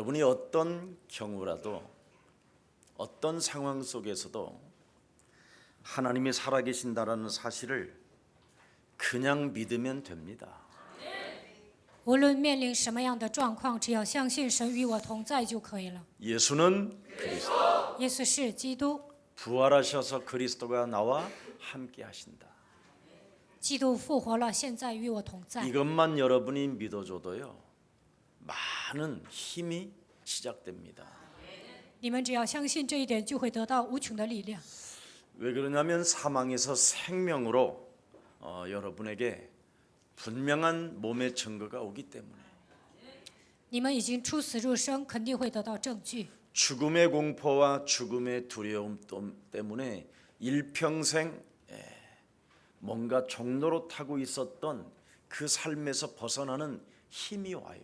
여러분이 어떤 경우라도 어떤 상황 속에서도 하나님이 살아계신다라는 사실을 그냥 믿으면 됩니다. 无论面临什么样的状况，只要相信神与我同在就可以了。 예수는 그리스도, 耶稣是基督， 부활하셔서 그리스도가 나와 함께 하신다. 基督复活了，现在与我同在。 이것만 여러분이 믿어줘도요, 많은 힘이 시작됩니다. 你们只要相信这一点，就会得到无穷的力量。 왜 그러냐면 사망에서 생명으로 여러분에게 분명한 몸의 증거가 오기 때문에. 你们已经出死入生，肯定会得到证据。 죽음의 공포와 죽음의 두려움 때문에 일평생 뭔가 종로로 타고 있었던 그 삶에서 벗어나는 힘이 와요.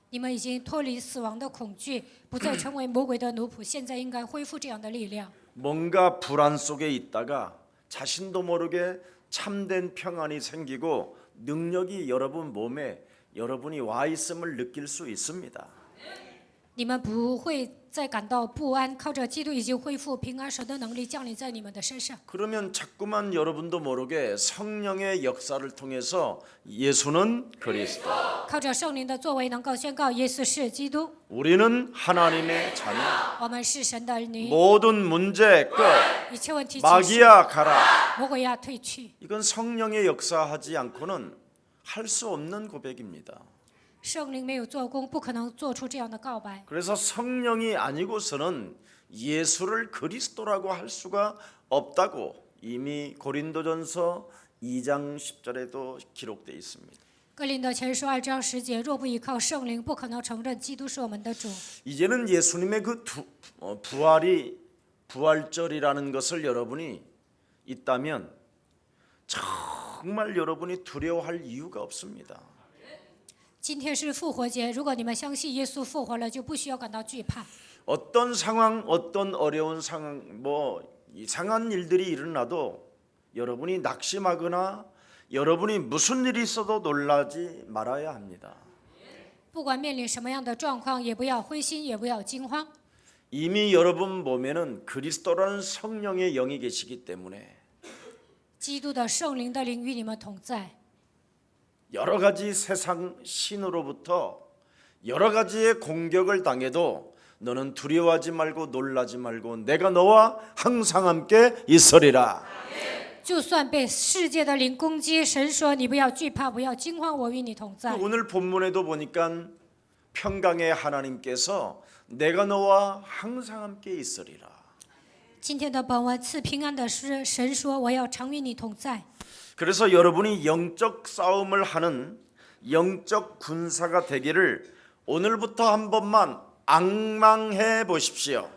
你们已经脱离死亡的恐惧，不再成为魔鬼的奴仆，现在应该恢复这样的力量。 뭔가 불안 속에 있다가 자신도 모르게 참된 평안이 생기고 능력이 여러분 몸에 여러분이 와 있음을 느낄 수 있습니다. 你们不会再感到不安，靠着基督已经恢复平安，神的能力降临在你们的身上。 그러면 자꾸만 여러분도 모르게 성령의 역사를 통해서 예수는 그리스도, 靠着圣灵的作为，能够宣告耶稣是基督， 우리는 하나님의 자녀, 我们是神的儿女， 모든 문제 끝, 一切问题解决， 마귀야 가라. 魔鬼要退去。 이건 성령의 역사하지 않고는 할 수 없는 고백입니다. 圣灵没有做工，不可能做出这样的告白。 그래서 성령이 아니고서는 예수를 그리스도라고 할 수가 없다고 이미 고린도전서 2장 10절에도 기록되어 있습니다. 哥林多前书2章10节，若不依靠圣灵，不可能承认基督是我们的主。 이제는 예수님의 그 부활절이라는 것을 여러분이 있다면 정말 여러분이 두려워할 이유가 없습니다. 今天是复活节，如果你们相信耶稣复活了，就不需要感到惧怕。 어떤 상황, 어떤 어려운 상황, 이상한 일들이 일어나도 여러분이 낙심하거나 여러분이 무슨 일이 있어도 놀라지 말아야 합니다. 不管面临什么样的状况，也不要灰心，也不要惊慌。 이미 여러분 몸에는 그리스도라는 성령의 영이 계시기 때문에 基督的圣灵的灵与你们同在， 여러 가지 세상 신으로부터 여러 가지의 공격을 당해도 너는 두려워하지 말고 놀라지 말고 내가 너와 항상 함께 있으리라. 就算被世界的灵攻击，神说你不要惧怕，不要惊慌，我与你同在。 오늘 본문에도 보니까 평강의 하나님께서 내가 너와 항상 함께 있으리라. 今天的本文赐平安的是神说我要常与你同在。 그래서 여러분이 영적 싸움을 하는 영적 군사가 되기를 오늘부터 한 번만 앙망해 보십시오.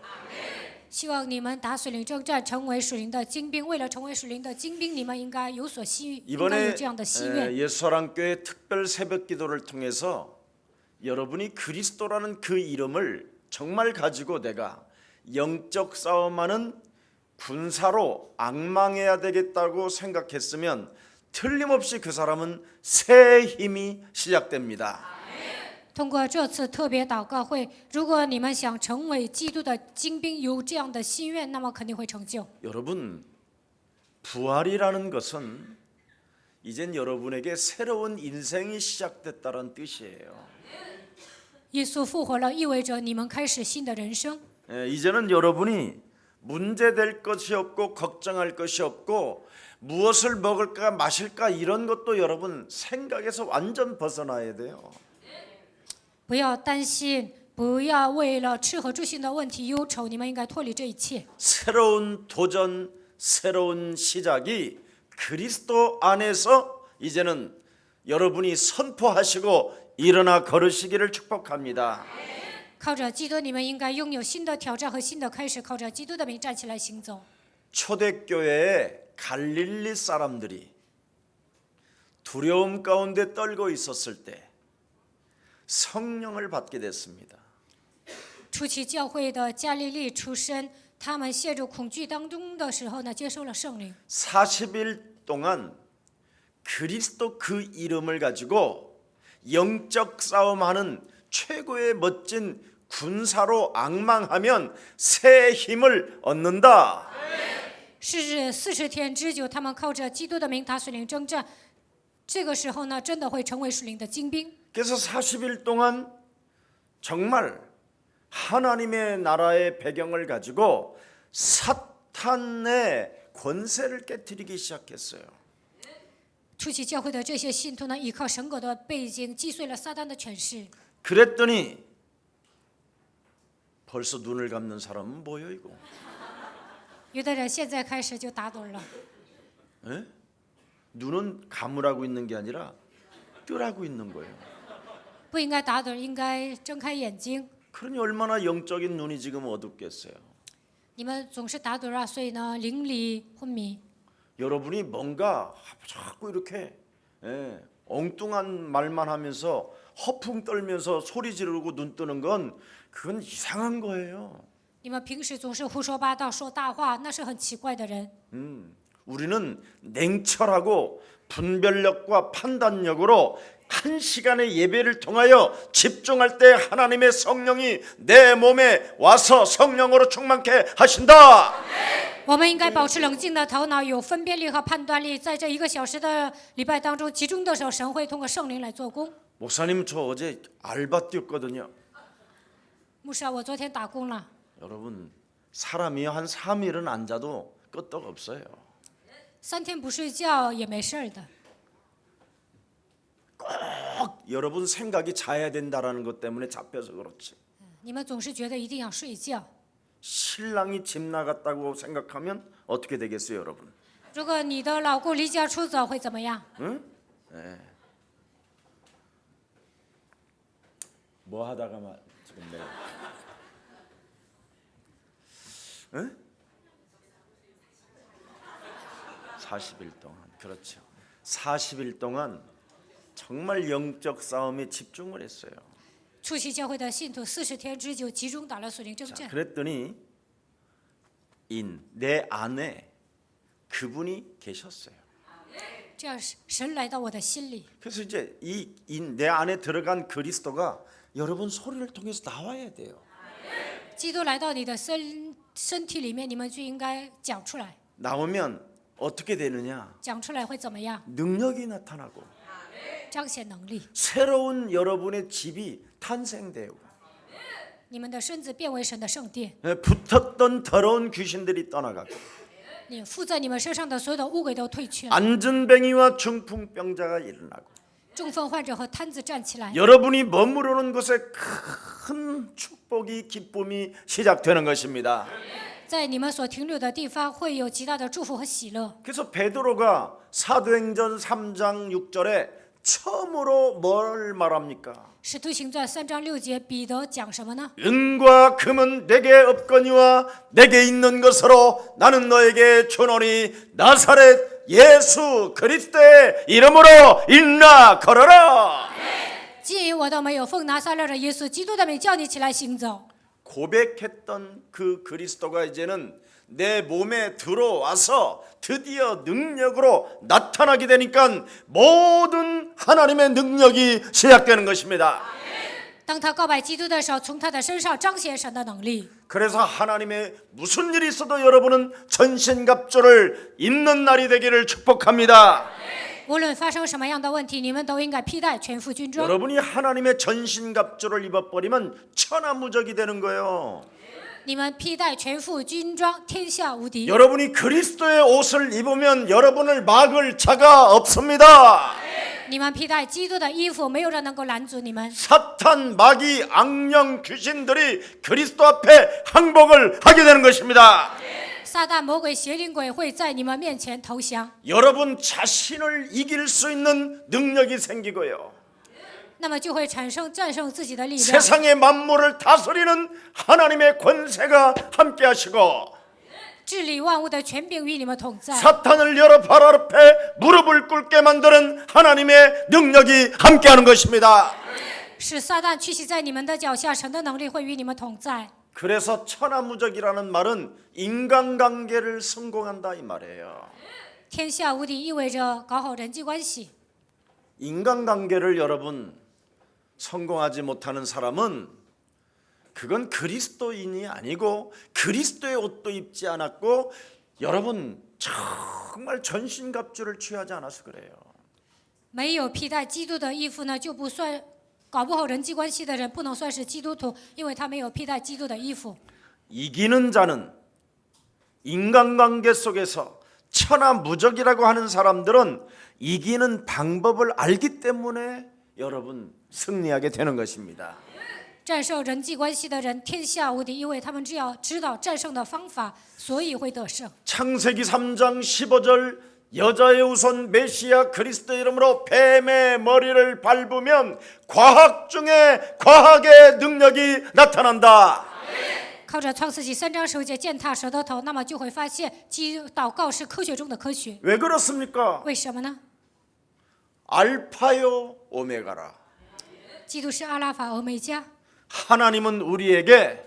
希望你们打水灵征战，成为属灵的精兵。为了成为属灵的精兵，你们应该有所应该有 이번에 这样的心愿。 예수사랑교회 특별 새벽기도를 통해서 여러분이 그리스도라는 그 이름을 정말 가지고 내가 영적 싸움하는 군사로 앙망해야 되겠다고 생각했으면 틀림없이 그 사람은 새 힘이 시작됩니다. 通过这次特别祷告会，如果你们想成为基督的精兵，有这样的心愿，那么肯定会成就。 여러분, 부활이라는 것은 이젠 여러분에게 새로운 인생이 시작됐다는 뜻이에요. 耶稣复活了，意味着你们开始新的人生。 이제는 여러분이 문제될 것이 없고 걱정할 것이 없고 무엇을 먹을까 마실까 이런 것도 여러분 생각에서 완전 벗어나야 돼요. 不要担心，不要为了吃和住行的问题忧愁，你们应该脱离这一切。 새로운 도전, 새로운 시작이 그리스도 안에서 이제는 여러분이 선포하시고 일어나 걸으시기를 축복합니다. 靠着基督，你们应该拥有新的挑战和新的开始。靠着基督的名站起来行走。 초대교회의 갈릴리 사람들이 두려움 가운데 떨고 있었을 때 성령을 받게 됐습니다. 初期教会的加利利出身，他们陷入恐惧当中的时候呢，接受了圣灵。 40일 동안 그리스도 그 이름을 가지고 영적 싸움하는 최고의 멋진 군사로 앙망하면 새 힘을 얻는다. 是指40天之久，他们靠着基督的名打属灵征战。这个时候呢，真的会成为属灵的精兵。 그래서 40일 동안 정말 하나님의 나라의 배경을 가지고 사탄의 권세를 깨뜨리기 시작했어요. 初期教会的这些信徒呢，依靠神国的背景，击碎了撒旦的权势。 그랬더니 벌써 눈을 감는 사람은 뭐예요 이거? 有的人现在开始就打盹了， 에? 눈은 감으라고 있는 게 아니라 뜨라고 있는 거예요. 不应该打盹，应该睁开眼睛。 그러니 얼마나 영적인 눈이 지금 어둡겠어요. 你们总是打盹啊，所以呢，灵里昏迷。 여러분이 뭔가 자꾸 이렇게 엉뚱한 말만 하면서 허풍 떨면서 소리 지르고 눈 뜨는 건 그건 이상한 거예요. 你们平时总是胡说八道、说大话，那是很奇怪的人。 우리는 냉철하고 분별력과 판단력으로 한 시간의 예배를 통하여 집중할 때 하나님의 성령이 내 몸에 와서 성령으로 충만케 하신다. 我们应该保持冷静的头脑，有分辨力和判断力，在这1个小时的礼拜当中集中的时候，神会通过圣灵来做工。 목사님 저 어제 알바 뛰었거든요. 牧师啊，我昨天打工了。 여러분 사람이 한 3일은 안 자도 끄떡 없어요. 3天不睡觉也没事儿的。 꼭 여러분 생각이 자야 된다라는 것 때문에 잡혀서 그렇지. 你们总是觉得一定要睡觉。 신랑이 집 나갔다고 생각하면 어떻게 되겠어요, 여러분? 如果你的老公离家出走会怎么样？ 응? 뭐 하다가 지금 내가 응? 40일 동안 그렇죠. 40일 동안 정말 영적 싸움에 집중을 했어요. 初期教会的信徒40天之久集中打了属灵征 자, 战。 그랬더니 내 안에 그분이 계셨어요. 这样神来到我的心里， 그래서 이제 내 안에 들어간 그리스도가 여러분 소리를 통해서 나와야 돼요. 基督来到你的身体里面，你们就应该讲出来。 나오면 어떻게 되느냐? 讲出来会怎么样？ 능력이 나타나고 彰显能力， 새로운 여러분의 집이 탄생되고 你们的身子变为神的圣殿， 붙었던 더러운 귀신들이 떠나가고 你附在你们身上的所有的污鬼都退去了， 안전뱅이와 중풍병자가 일어나고 中风患者和瘫子站起来， 여러분이 머무르는 곳에 큰 축복이 기쁨이 시작되는 것입니다. 在你们所停留的地方会有极大的祝福和喜乐。 그래서 베드로가 사도행전 3장 6절에 처음으로 뭘 말합니까? 使徒行传3章6节，彼得讲什么呢？ 은과 금은 내게 없거니와 내게 있는 것으로 나는 너에게 주노니 나사렛 예수 그리스도의 이름으로 일어나 걸어라. 既因我都没有，奉拿撒勒的耶稣基督的名叫你起来行走。 고백했던 그 그리스도가 이제는 내 몸에 들어와서 드디어 능력으로 나타나게 되니까 모든 하나님의 능력이 시작되는 것입니다. 当他告白基督的时候，从他的身上彰显神的能力。 그래서 하나님의 무슨 일이 있어도 여러분은 전신갑주를 입는 날이 되기를 축복합니다. 无论发生什么样的问题，你们都应该披戴全副军装。 여러분이 하나님의 전신갑주를 입어버리면 천하무적이 되는 거예요. 你们披戴全副军装，天下无敌。 여러분이 그리스도의 옷을 입으면 여러분을 막을 자가 없습니다. 你们披戴基督的衣服，没有人能够拦阻你们。 사탄, 마귀, 악령, 귀신들이 그리스도 앞에 항복을 하게 되는 것입니다. 撒旦、魔鬼、邪灵鬼会在你们面前投降， 여러분 자신을 이길 수 있는 능력이 생기고요. 那么就会产生战胜自己的力量。 세상의 만물을 다스리는 하나님의 권세가 함께하시고 治理万物的权柄与你们同在， 사탄을 여러 발 앞에 무릎을 꿇게 만드는 하나님의 능력이 함께하는 것입니다. 使撒旦屈膝在你们的脚下，神的能力会与你们同在。 그래서 천하무적이라는 말은 인간관계를 성공한다 이 말이에요. 天下无敌意味着搞好人际关系。 인간관계를 여러분 성공하지 못하는 사람은 그건 그리스도인이 아니고 그리스도의 옷도 입지 않았고 여러분 정말 전신갑주를 취하지 않아서 그래요. 没有披戴基督的衣服呢，就不算，搞不好人际关系的人不能算是基督徒，因为他没有披戴基督的衣服。 이기는 자는 인간관계 속에서 천하무적이라고 하는 사람들은 이기는 방법을 알기 때문에 여러분 승리하게 되는 것입니다. 战胜人际关系的人天下无敌，因为他们只要知道战胜的方法，所以会得胜。 창세기 3장 15절 여자의 우선 메시아 그리스도 이름으로 뱀의 머리를 밟으면 과학 중에 과학의 능력이 나타난다. 靠着创世纪3章9节践踏蛇的头，那么就会发现祷告是科学中的科学。 왜 그렇습니까? 为什么呢？ 알파요 오메가라. 基督是阿拉法、欧米伽。 하나님은 우리에게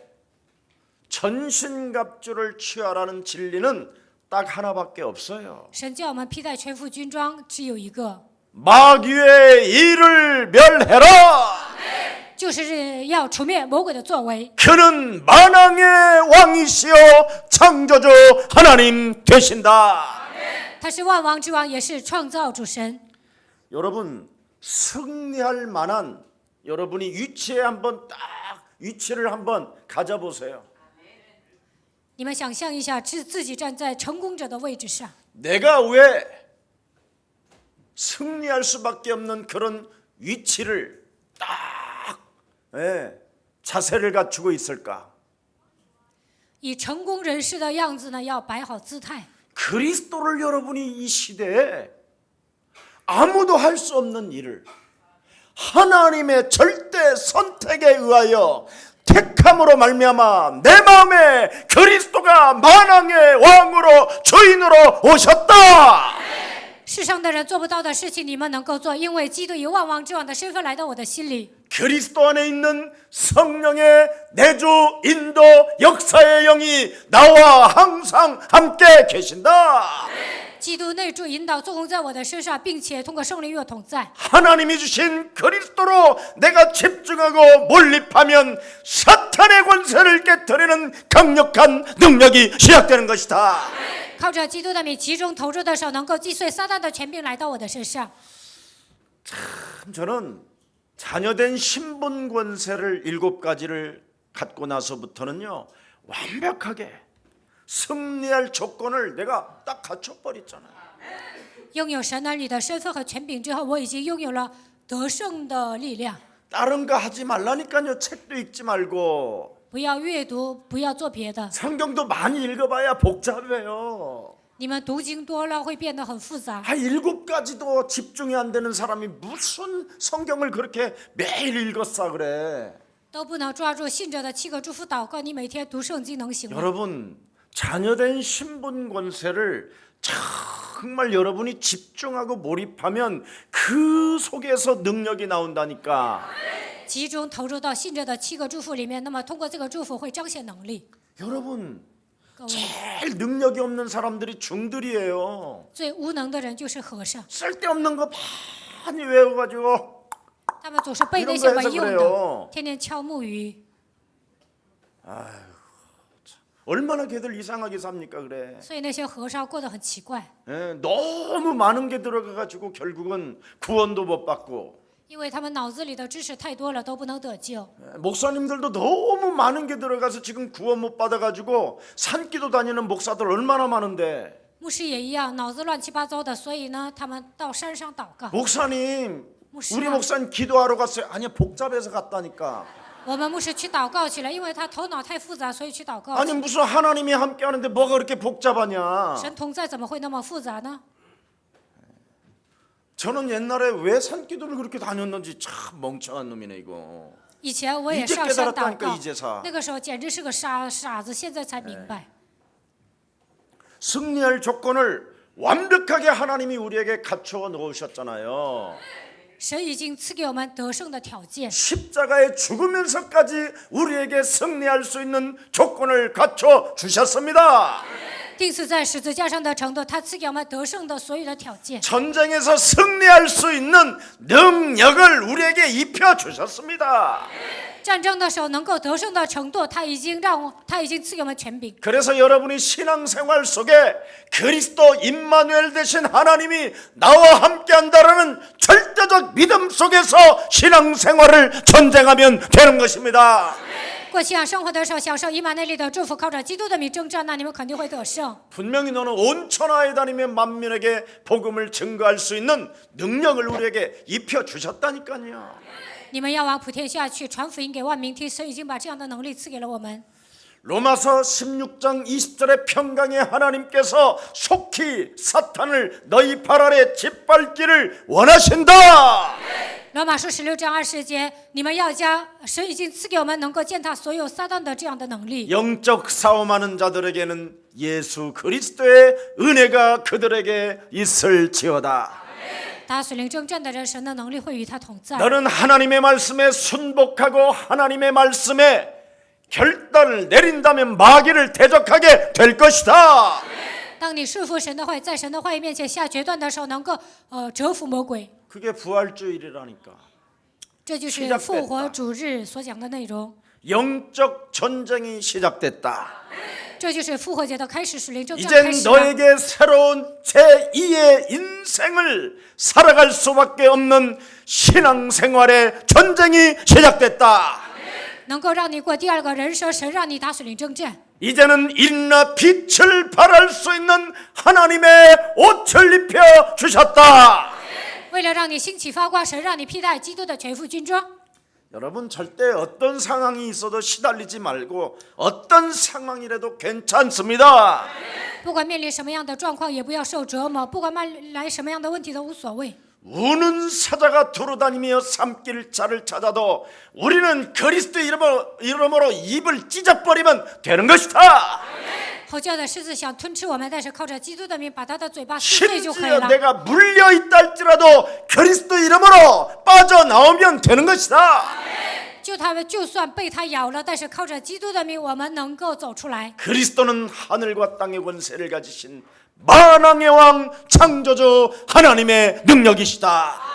전신갑주를 취하라는 진리는 딱 하나밖에 없어요. 神叫我们披戴全副军装，只有一个， 마귀의 일을 멸해라. 就是要除灭魔鬼的作为。 그는 만왕의 왕이시여 창조주 하나님 되신다. 他是万王之王，也是创造主神。 여러분 승리할 만한 여러분이 위치에 한번 딱 위치를 한번 가져보세요. 你们想象一下，自己站在成功者的位置上， 내가 왜 승리할 수밖에 없는 그런 위치를 딱 자세를 갖추고 있을까? 以成功人士的样子呢，要摆好姿态。 그리스도를 여러분이 이 시대에 아무도 할 수 없는 일을 하나님의 절대 선택에 의하여 택함으로 말미암아 내 마음에 그리스도가 만왕의 왕으로 주인으로 오셨다. 世上的人做不到的事情，你们能够做，因为基督以万王之王的身份来到我的心里。 그리스도 안에 있는 성령의 내주 인도 역사의 영이 나와 항상 함께 계신다. 基督内住引导做工在我的身上，并且通过圣灵与我同在。 하나님이 주신 그리스도로 내가 집중하고 몰입하면 사탄의 권세를 깨뜨리는 강력한 능력이 시작되는 것이다. 靠着基督的名集中投入的时候，能够击碎撒旦的权柄来到我的身上。 저는 자녀된 신분 권세를 7가지를 갖고 나서부터는요 완벽하게 승리할 조건을 내가 딱 갖춰버렸잖아요. 拥有神儿女的身份和权柄之后，我已经拥有了得胜的力量。 다른 거 하지 말라니까요. 책도 읽지 말고 不要阅读，不要做别的。 성경도 많이 읽어봐야 복잡해요. 你们读经多了会变得很复杂。 7가지도 집중이 안 되는 사람이 무슨 성경을 그렇게 매일 읽었어 그래. 都不能抓住信者的7个祝福祷告，你每天读圣经能行吗？ 여러분 자녀된 신분 권세를 정말 여러분이 집중하고 몰입하면 그 속에서 능력이 나온다니까. 集中投入到信者的7个祝福里面，那么通过这个祝福会彰显能力。 여러분 各位， 제일 능력이 없는 사람들이 중들이에요. 最无能的人就是和尚， 쓸데없는 거 많이 외워가지고 他们总是背那 이런 些 거 没 해서 用的， 그래요. 天天敲木鱼。 얼마나 걔들 이상하게 삽니까 그래. 所以那些和尚过得很奇怪， 너무 많은 게 들어가가지고 결국은 구원도 못 받고 因为他们脑子里的知识太多了，都不能得救。 목사님들도 너무 많은 게 들어가서 지금 구원 못 받아가지고 산기도 다니는 목사들 얼마나 많은데. 牧师也一样，脑子乱七八糟的，所以呢，他们到山上祷告。 목사님 목사. 우리 목사님 기도하러 갔어요. 아니야 복잡해서 갔다니까. 我们牧师去祷告去了，因为他头脑太复杂，所以去祷告。 아니 무슨 하나님이 함께 하는데 뭐가 그렇게 복잡하냐. 神同在怎么会那么复杂呢？ 저는 옛날에 왜 산기도를 그렇게 다녔는지 참 멍청한 놈이네 이거. 以前我也 이제 上山祷 깨달았다니까 告， 이제사. 那个时候简直是个傻子，现在才明白。 승리할 조건을 완벽하게 하나님이 우리에게 갖추어 놓으셨잖아요. 神已经赐给我们得胜的条件， 십자가에 죽으면서까지 우리에게 승리할 수 있는 조건을 갖춰 주셨습니다. 钉死在十字架上的程度，他赐给我们得胜的所有的条件。 전쟁에서 승리할 수 있는 능력을 우리에게 입혀 주셨습니다. 战争的时候能够得胜的程度，他已经赐给我们权柄。 그래서 여러분이 신앙생활 속에 그리스도 임마누엘 되신 하나님이 나와 함께한다라는 절대적 믿음 속에서 신앙생활을 전쟁하면 되는 것입니다. 过信仰生活的时候，享受以马内利的祝福，靠着基督的名征战，那你们肯定会得胜。 분명히 너는 온 천하에 다니며 만민에게 복음을 증거할 수 있는 능력을 우리에게 입혀 주셨다니까요. 你们要往普天下去，传福音给万民听。神已经把这样的能力赐给了我们。 로마서 16장 20절의 평강의 하나님께서 속히 사탄을 너희 발 아래 짓밟기를 원하신다. 罗马书16章20节，你们要将神已经赐给我们能够践踏所有撒旦的这样的能力。 영적 싸움하는 자들에게는 예수 그리스도의 은혜가 그들에게 있을지어다. 打属灵征战的人，神的能力会与他同在。 너는 하나님의 말씀에 순복하고 하나님의 말씀에 결단을 내린다면 마귀를 대적하게 될 것이다. 当你顺服神的话语，在神的话语面前下决断的时候，能够折服魔鬼。 그게 부활주일이라니까. 这就是复活主日所讲的内容。 영적 전쟁이 시작됐다. 这就是复活节的开始，属灵征战开 이젠 始了。 너에게 새로운 제2의 인생을 살아갈 수밖에 없는 신앙생활의 전쟁이 시작됐다. 能够让你过第二个人生，神让你打属灵征战。 이제는 일이나 빛을 발할 수 있는 하나님의 옷을 입혀 주셨다. 为了让你兴起发光，神让你披戴基督的全副军装。 여러분 절대 어떤 상황이 있어도 시달리지 말고 어떤 상황이라도 괜찮습니다. 不管面临什么样的状况，也不要受折磨；不管来什么样的问题都无所谓。 우는 사자가 두루다니며 삼킬 자를 찾아도 우리는 그리스도 이름으로 입을 찢어버리면 되는 것이다. 吼叫的狮子想吞吃我们，但是靠着基督的名把他的嘴巴撕碎就可以 심지어 了。 내가 물려 있다 할지라도 그리스도 이름으로 빠져나오면 되는 것이다. 就算被他咬了，但是靠着基督的名，我们能够走出来。 그리스도는 하늘과 땅의 권세를 가지신 만왕의 왕 창조주 하나님의 능력이시다.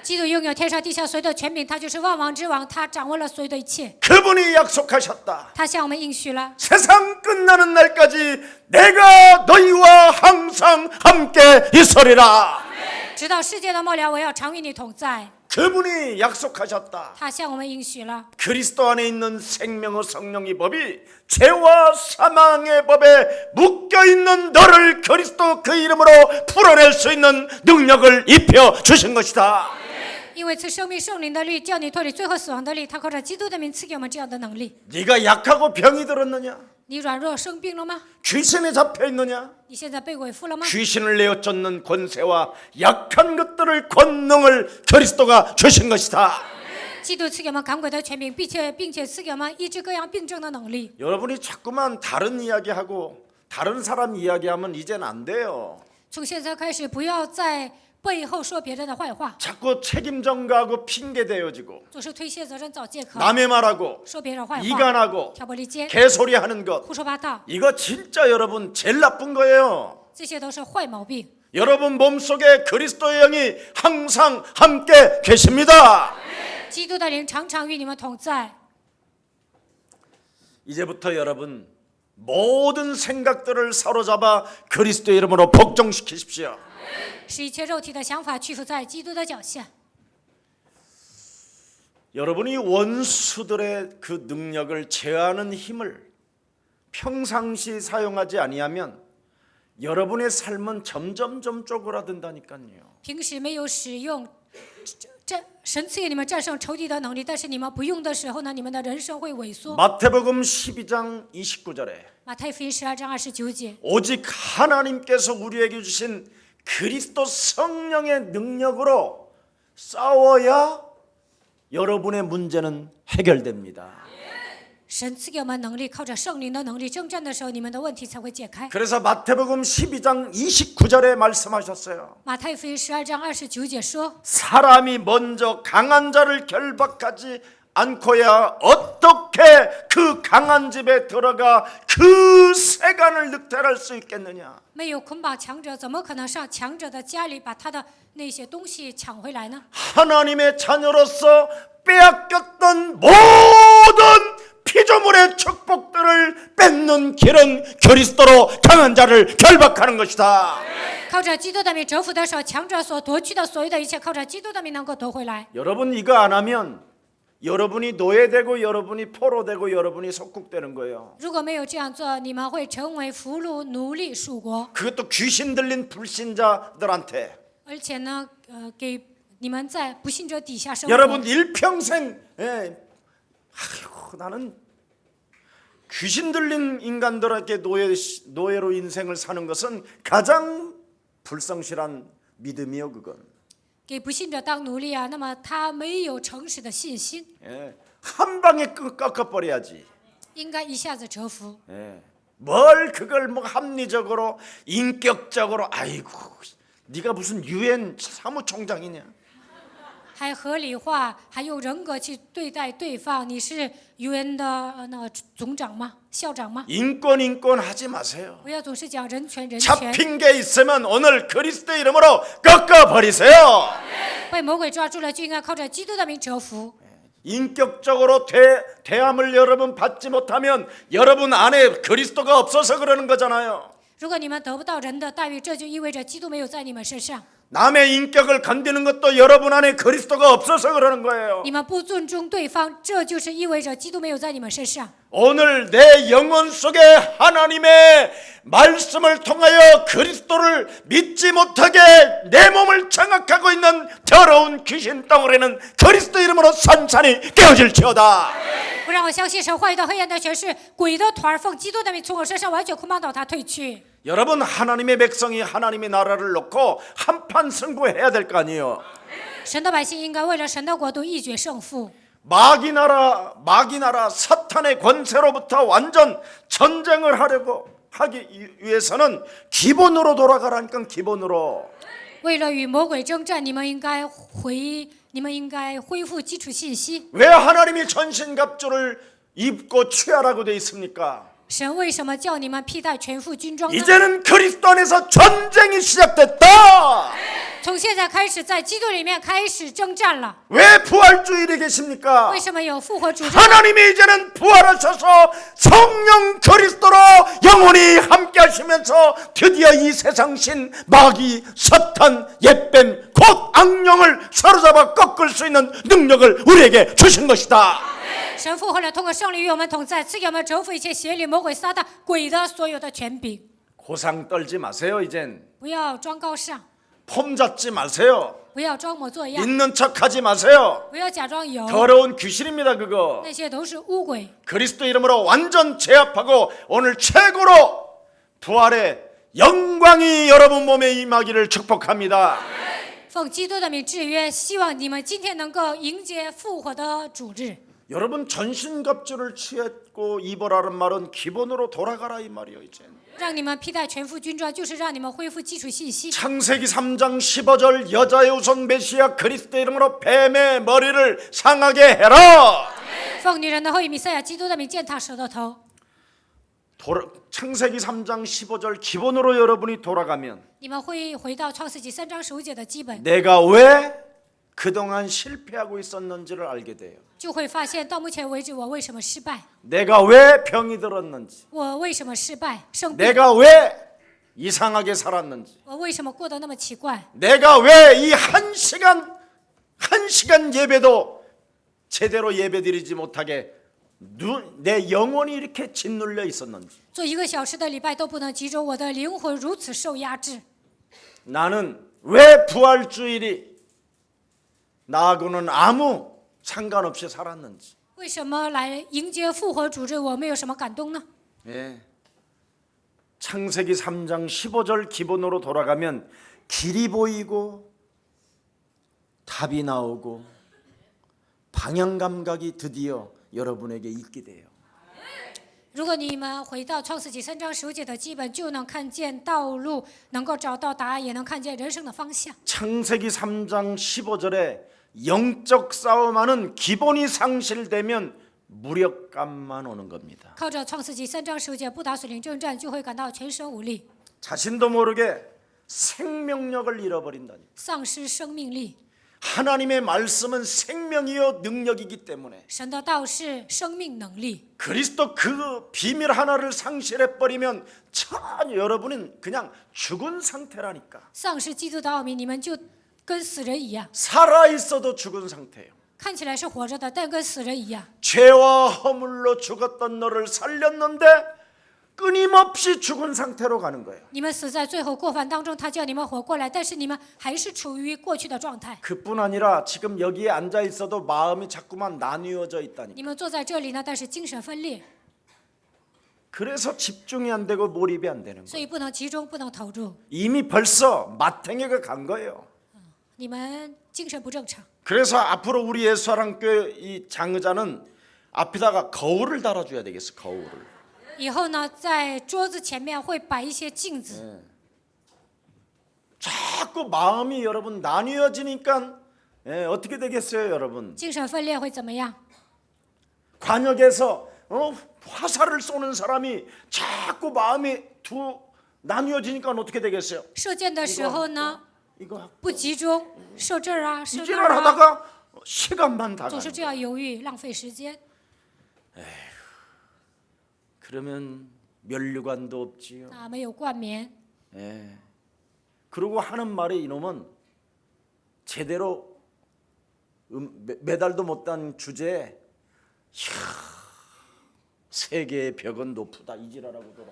基督拥有天上地下所有的权柄，他就是万王之王，他掌握了所有的一切。 그분이 약속하셨다. 他向我们应许了， 세상 끝나는 날까지 내가 너희와 항상 함께 있으리라. 直到世界的末了，我要常与你同在。 그분이 약속하셨다. 他向我们应许了， 그리스도 안에 있는 생명의 성령의 법이 죄와 사망의 법에 묶여있는 너를 그리스도 그 이름으로 풀어낼 수 있는 능력을 입혀 주신 것이다. 因为赐生命圣灵的律，叫你脱离罪和死亡的律，他靠着基督的名赐给我们这样的能力。 네가 약하고 병이 들었느냐? 你软弱生病了吗？ 귀신에 잡혀있느냐? 你现在被鬼附了吗？ 귀신을 내어 쫓는 권세와 약한 것들을 권능을 그리스도가 주신 것이다. 基督赐给我们赶鬼的权柄，并且赐给我们医治各样病症的能力。 여러분이 자꾸만 다른 이야기하고 다른 사람 이야기하면 이젠 안 돼요. 从现在开始，不要在背后说别人的坏话， 자꾸 책임 전가하고 핑계 대어지고 总是推卸责任、找借口， 남의 말하고 说别人坏话， 이간하고 挑拨离间， 개소리하는 것. 胡说八道， 이거 진짜 여러분 제일 나쁜 거예요. 这些都是坏毛病。 여러분 몸속에 그리스도의 영이 항상 함께 계십니다. 基督的灵常常与你们同在。 이제부터 여러분 모든 생각들을 사로잡아 그리스도의 이름으로 복종시키십시오. 使一切肉体的想法屈服在基督的脚下。 여러분이 원수들의 그 능력을 제어하는 힘을 평상시 사용하지 아니하면 여러분의 삶은 점점점 쪼그라든다니까요. 平时没有使用神赐给你们战胜仇敌的能力，但是你们不用的时候呢，你们的人生会萎缩。 마태복음 12장 29절에 马太福音12章29节， 오직 하나님께서 우리에게 주신 그리스도 성령의 능력으로 싸워야 여러분의 문제는 해결됩니다. 神赐给我们能力，靠着圣灵的能力征战的时候，你们的问题才会解开。 그래서 마태복음 12장 29절에 말씀하셨어요. 马太福音12章29节说， 사람이 먼저 강한 자를 결박하지 않고야 어떻게 그 강한 집에 들어가 그 세간을 늑탈할 수 있겠느냐? 没有捆绑强者，怎么可能上强者的家里把他的那些东西抢回来呢？ 하나님의 자녀로서 빼앗겼던 모든 피조물의 축복들을 뺏는 길은 그리스도로 강한 자를 결박하는 것이다. 靠着基督的名征服的时候，强者所夺去的所有的一切，靠着基督的名能够夺回来。 여러분 이거 안 하면 여러분이 노예되고 여러분이 포로되고 여러분이 속국되는 거예요. 如果没有这样做，你们会成为俘虏、奴隶、属国， 그것도 귀신 들린 불신자들한테. 而且呢，给你们在不信者底下生活。 여러분 일평생 아이고, 나는 귀신 들린 인간들에게 노예로 인생을 사는 것은 가장 불성실한 믿음이요 그건. 给不信者当奴隶啊，那么他没有诚实的信心， 한 방에 꺾어버려야지. 应该一下子折服。 뭘 그걸 뭐 합리적으로 인격적으로 아이고 네가 무슨 유엔 사무총장이냐? 还合理化，还用人格去对待对方。你是 UN 的那个总长吗？校长吗？ 인권 하지 마세요. 不要总是讲人权人权。 잡힌 게 있으면 오늘 그리스도 이름으로 꺾어버리세요. 被魔鬼抓住了，就应该靠着基督的名折服。 인격적으로 대함을 여러분 받지 못하면 여러분 안에 그리스도가 없어서 그러는 거잖아요. 如果你们得不到人的待遇，这就意味着基督没有在你们身上。 남의 인격을 건드는 것도 여러분 안에 그리스도가 없어서 그러는 거예요. 你们不尊重对方，这就是意味着基督没有在你们身上。 오늘 내 영혼 속에 하나님의 말씀을 통하여 그리스도를 믿지 못하게 내 몸을 장악하고 있는 더러운 귀신 덩어리는 그리스도 이름으로 산산이 깨어질지어다. 不让我相信神话语的黑暗的权势，鬼的团奉基督的名从我身上完全捆绑到他退去。 여러분 하나님의 백성이 하나님의 나라를 놓고 한판 승부해야 될 거 아니에요. 神的百姓应该为了神的国度一决胜负。 마귀 나라 사탄의 권세로부터 완전 전쟁을 하려고 하기 위해서는 기본으로 돌아가라니까 기본으로. 为了与魔鬼征战，你们应该恢复基础信息。 왜 하나님이 전신갑주를 입고 취하라고 돼 있습니까? 神为什么叫你们披戴全副军装呢？ 이제는 그리스도 안에서 전쟁이 시작됐다. 从现在开始，在基督里面开始征战了。 왜 부활주일이 계십니까? 为什么有复活主日？ 하나님이 이제는 부활하셔서 성령 그리스도로 영원히 함께 하시면서 드디어 이 세상신 마귀 사탄 옛뱀 곧 악령을 사로잡아 꺾을 수 있는 능력을 우리에게 주신 것이다. 神复活了，通过圣灵与我们同在，赐给我们征服一切邪灵、魔鬼、撒旦、鬼的所有的权柄。 고상 떨지 마세요. 이젠 不要装高尚， 폼 잡지 마세요. 不要装模作样， 있는 척하지 마세요. 不要假装有， 더러운 귀신입니다. 그거 那些都是污鬼。 그리스도 이름으로 완전 제압하고 오늘 최고로 부활의 영광이 여러분 몸에 임하기를 축복합니다. 奉基督的名制约，希望你们今天能够迎接复活的主日。 여러분 전신갑주를 취했고 입어라는 말은 기본으로 돌아가라 이 말이에요. 이제 让你们披戴全副军装，就是让你们恢复基础信息。 창세기 3장 15절 여자의 우선 메시아 그리스도 이름으로 뱀의 머리를 상하게 해라. 奉女人的后裔弥赛亚基督的名践踏蛇的头。 창세기 3장 15절 기본으로 여러분이 돌아가면 你们会回到创世纪3章15节的基本， 내가 왜 그동안 실패하고 있었는지를 알게 돼요. 就会发现到目前为止我为什么失败， 내가 왜 병이 들었는지, 我为什么失败生病， 내가 왜 이상하게 살았는지, 我为什么过得那么奇怪， 내가 왜 이 한 시간 예배도 제대로 예배드리지 못하게 내 영혼이 이렇게 짓눌려 있었는지. 做1个小时的礼拜都不能集中，我的灵魂如此受压制。 나는 왜 부활주일이 나하고는 아무 상관없이 살았는지. 为什么来迎接复活主日我没有什么感动呢？ 예. 창세기 3장 15절 기본으로 돌아가면 길이 보이고 답이 나오고 방향 감각이 드디어 여러분에게 있게 돼요. 如果你们回到创世纪3章15节的基本，就能看见道路，能够找到答案，也能看见人生的方向。 창세기 3장 15절에 영적 싸움하는 기본이 상실되면 무력감만 오는 겁니다. 靠着创世纪3章10节不打属灵征战，就会感到全身无力， 자신도 모르게 생명력을 잃어버린다니. 丧失生命力。 하나님의 말씀은 생명이요 능력이기 때문에 神的道是生命能力， 그리스도 그 비밀 하나를 상실해버리면 전혀 여러분은 그냥 죽은 상태라니까. 丧失基督的奥秘，你们就跟死人一样， 살아있어도 죽은 상태예요. 看起来是活着的，但跟死人一样。 죄와 허물로 죽었던 너를 살렸는데 끊임없이 죽은 상태로 가는 거예요. 你们死在最后过犯当中，他叫你们活过来，但是你们还是处于过去的状态。 그뿐 아니라 지금 여기에 앉아 있어도 마음이 자꾸만 나뉘어져 있다니. 你们坐在这里呢，但是精神分裂， 그래서 집중이 안 되고 몰입이 안 되는 所 거예요. 以不能集中，不能投入。 이미 벌써 마탱이가 간 거예요. 你们精神不正常， 그래서 앞으로 우리 예수사랑교회 이 장의자는 앞에다가 거울을 달아줘야 되겠어. 거울을. 以后呢，在桌子前面会摆一些镜子， 자꾸 마음이 여러분 나뉘어지니까 어떻게 되겠어요, 여러분? 精神分裂会怎么样？ 관역에서 화살을 쏘는 사람이 자꾸 마음이 나뉘어지니까 어떻게 되겠어요? 射箭的时候呢， 이거 不集中，射这儿啊，射那 이질을 儿啊， 하다가 시간만 다 总是 가는 这样犹豫，浪费时间。 그러면 면류관도 없지요. 啊，没有冠冕， 그러고 하는 말이 이놈은 제대로 메달도 못 딴 주제에 세계의 벽은 높다 이지라라고 들어.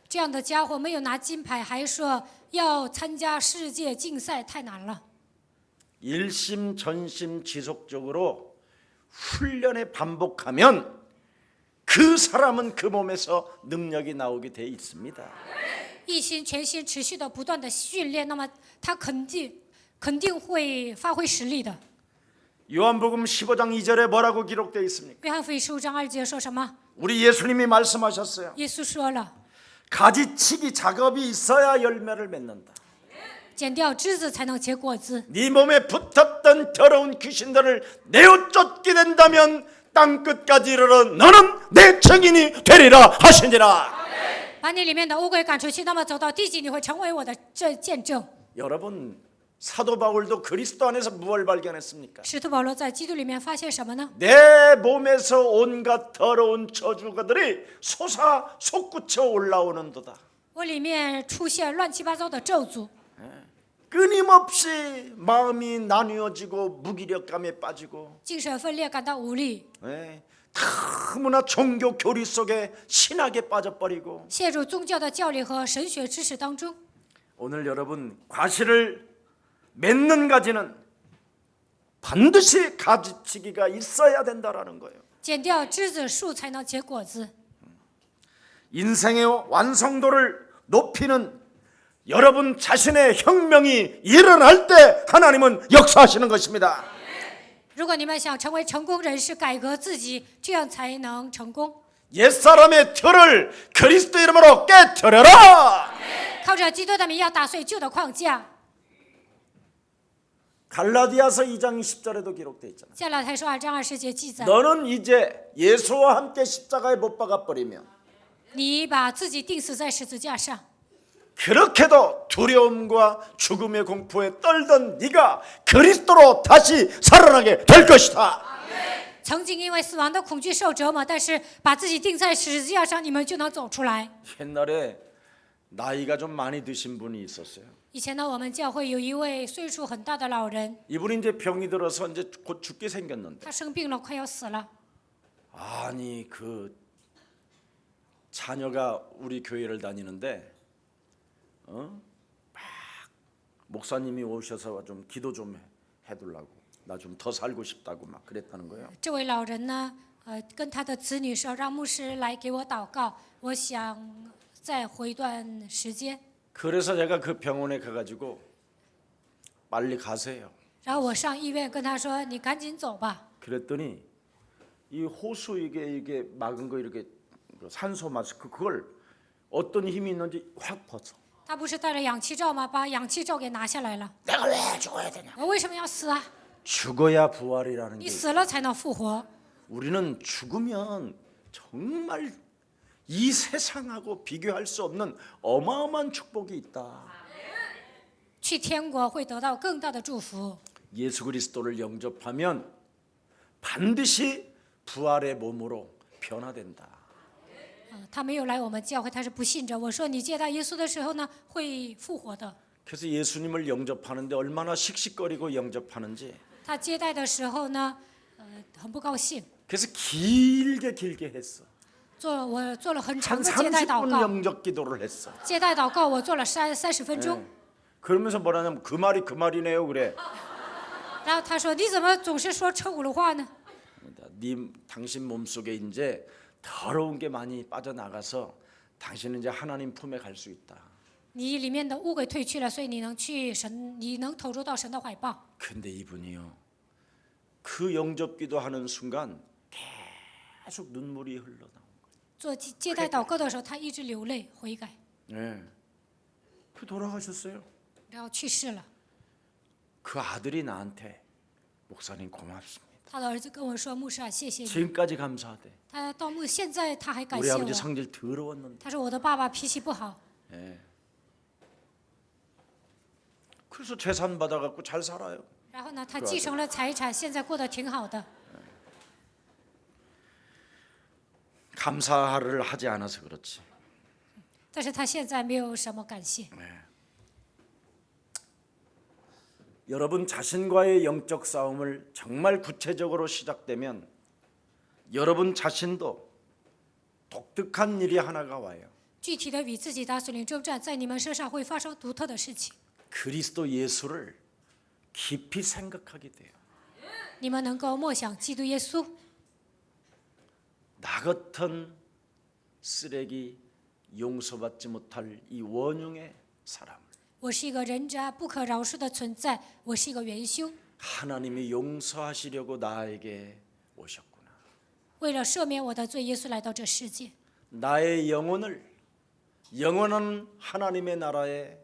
这样的家伙没有拿金牌，还说要参加世界竞赛，太难了。 일심전심 지속적으로 훈련에 반복하면 그 사람은 그 몸에서 능력이 나오게 돼 있습니다. 一心全心持续的不断的训练，那么他肯定会发挥实力的。 요한복음 15장 2절에 뭐라고 기록되어 있습니까? 约翰福音15章2节说什么？ 우리 예수님이 말씀하셨어요. 耶稣说了， 가지치기 작업이 있어야 열매를 맺는다. 剪掉枝子才能结果子。 네 몸에 붙었던 더러운 귀신들을 내어 쫓게 된다면 땅 끝까지 이르러 너는 내 증인이 되리라 하시니라. 把你里面的污鬼赶出去，那么走到地极，你会成为我的见证。 여러분 사도 바울도 그리스도 안에서 무엇을 발견했습니까? 使徒保罗在基督里面发现什么呢？ 내 몸에서 온갖 더러운 저주가들이 솟구쳐 올라오는도다. 我里面出现乱七八糟的咒诅， 끊임없이 마음이 나뉘어지고 무기력감에 빠지고 精神分裂，感到无力， 너무나 종교 교리 속에 신학에 빠져버리고 陷入宗教的教理和神学知识当中。 오늘 여러분 과실을 맺는 가지는 반드시 가지치기가 있어야 된다라는 거예요. 剪掉枝子树才能结果子。 인생의 완성도를 높이는 여러분 자신의 혁명이 일어날 때 하나님은 역사하시는 것입니다. 如果你们想成为成功人士，改革自己，这样才能成功。 옛사람의 틀을 그리스도 이름으로 깨뜨려라. 靠着基督的名要打碎旧的框架。 갈라디아서 2장 10절에도 기록되어 있잖아요. 加拉太书2章20节记载， 너는 이제 예수와 함께 십자가에 못 박아 버리며 你把自己钉死在十字架上， 그렇게도 두려움과 죽음의 공포에 떨던 네가 그리스도로 다시 살아나게 될 것이다. 曾经因为死亡的恐惧受折磨，但是把自己钉在十字架上，你们就能走出来。 옛날에 나이가 좀 많이 드신 분이 있었어요. 以前呢，我们教会有一位岁数很大的老人， 이분이 이제 병이 들어서 이제 곧 죽게 생겼는데 他生病了，快要死了。 아니 그 자녀가 우리 교회를 다니는데 막 목사님이 오셔서 좀 기도 좀 해달라고 나 좀 더 살고 싶다고 막 그랬다는 거예요. 这位老人呢，跟他的子女说，让牧师来给我祷告，我想再活一段时间。 그래서 제가 그 병원에 가가지고 빨리 가세요. 然后我上医院跟他说：“你赶紧走吧。 그랬더니 이 호수 이게 막은 거 이렇게 산소 마스크 그걸 어떤 힘이 있는지 확 벗어. 他不是戴着氧气罩吗？把氧气罩给拿下来了。 내가 왜 죽어야 되냐? 我为什么要死啊？ 죽어야 부활이라는 你 게 死了才能复活。 우리는 죽으면 정말 이 세상하고 비교할 수 없는 어마어마한 축복이 있다. 去天国会得到更大的祝福。 예수 그리스도를 영접하면 반드시 부활의 몸으로 변화된다. 他没有来我们教会，他是不信着。我说你接待耶稣的时候呢，会复活的。 그래서 예수님을 영접하는데 얼마나 씩씩거리고 영접하는지. 他接待的时候呢，很不高兴。 그래서 길게 했어. 我做了很长 한 的接待祷 30분 告， 영접 기도를 했어. 接待祷告我做了30分钟。 그러면서 뭐라냐면 그 말이 그 말이네요 그래. 然后他说：“你怎么总是说车轱辘话呢？ 당신 몸속에 이제 더러운 게 많이 빠져나가서 당신은 이제 하나님 품에 갈 수 있다. 你里面的污鬼退去了，所以你能去神，你能投入到神的怀抱。 근데 이분이요. 그 영접 기도하는 순간 계속 눈물이 흘러나온 거예요. 做接待祷告的时候，他一直流泪悔改， 네. 그 돌아가셨어요. 然后去世了。 그 아들이 나한테 목사님 고맙습니다. 他的儿子跟我说：“牧师啊，谢谢你。 지금까지 감사하대. 他到现在他还感 우리 谢 아버지 我。 성질 더러웠는데. 他说我的爸爸脾气不好， 예. 그래서 재산 받아갖고 잘 살아요. 然后呢，他继承了财产，现在过得挺好的。 감사를 하지 않아서 그렇지. 但是他现在没有什么感谢。 여러분 자신과의 영적 싸움을 정말 구체적으로 시작되면 여러분 자신도 독특한 일이 하나가 와요. 具体的与自己打属灵征战，在你们身上会发生独特的事情。 그리스도 예수를 깊이 생각하게 돼요. 你们能够默想基督耶稣， 나 같은 쓰레기 용서받지 못할 이 원흉의 사람. 我是一个人渣不可饶恕的存在，我是一个元凶。 하나님이 용서하시려고 나에게 오셨구나. 为了赦免我的罪，耶稣来到这世界， 나의 영혼을 영원한 하나님의 나라에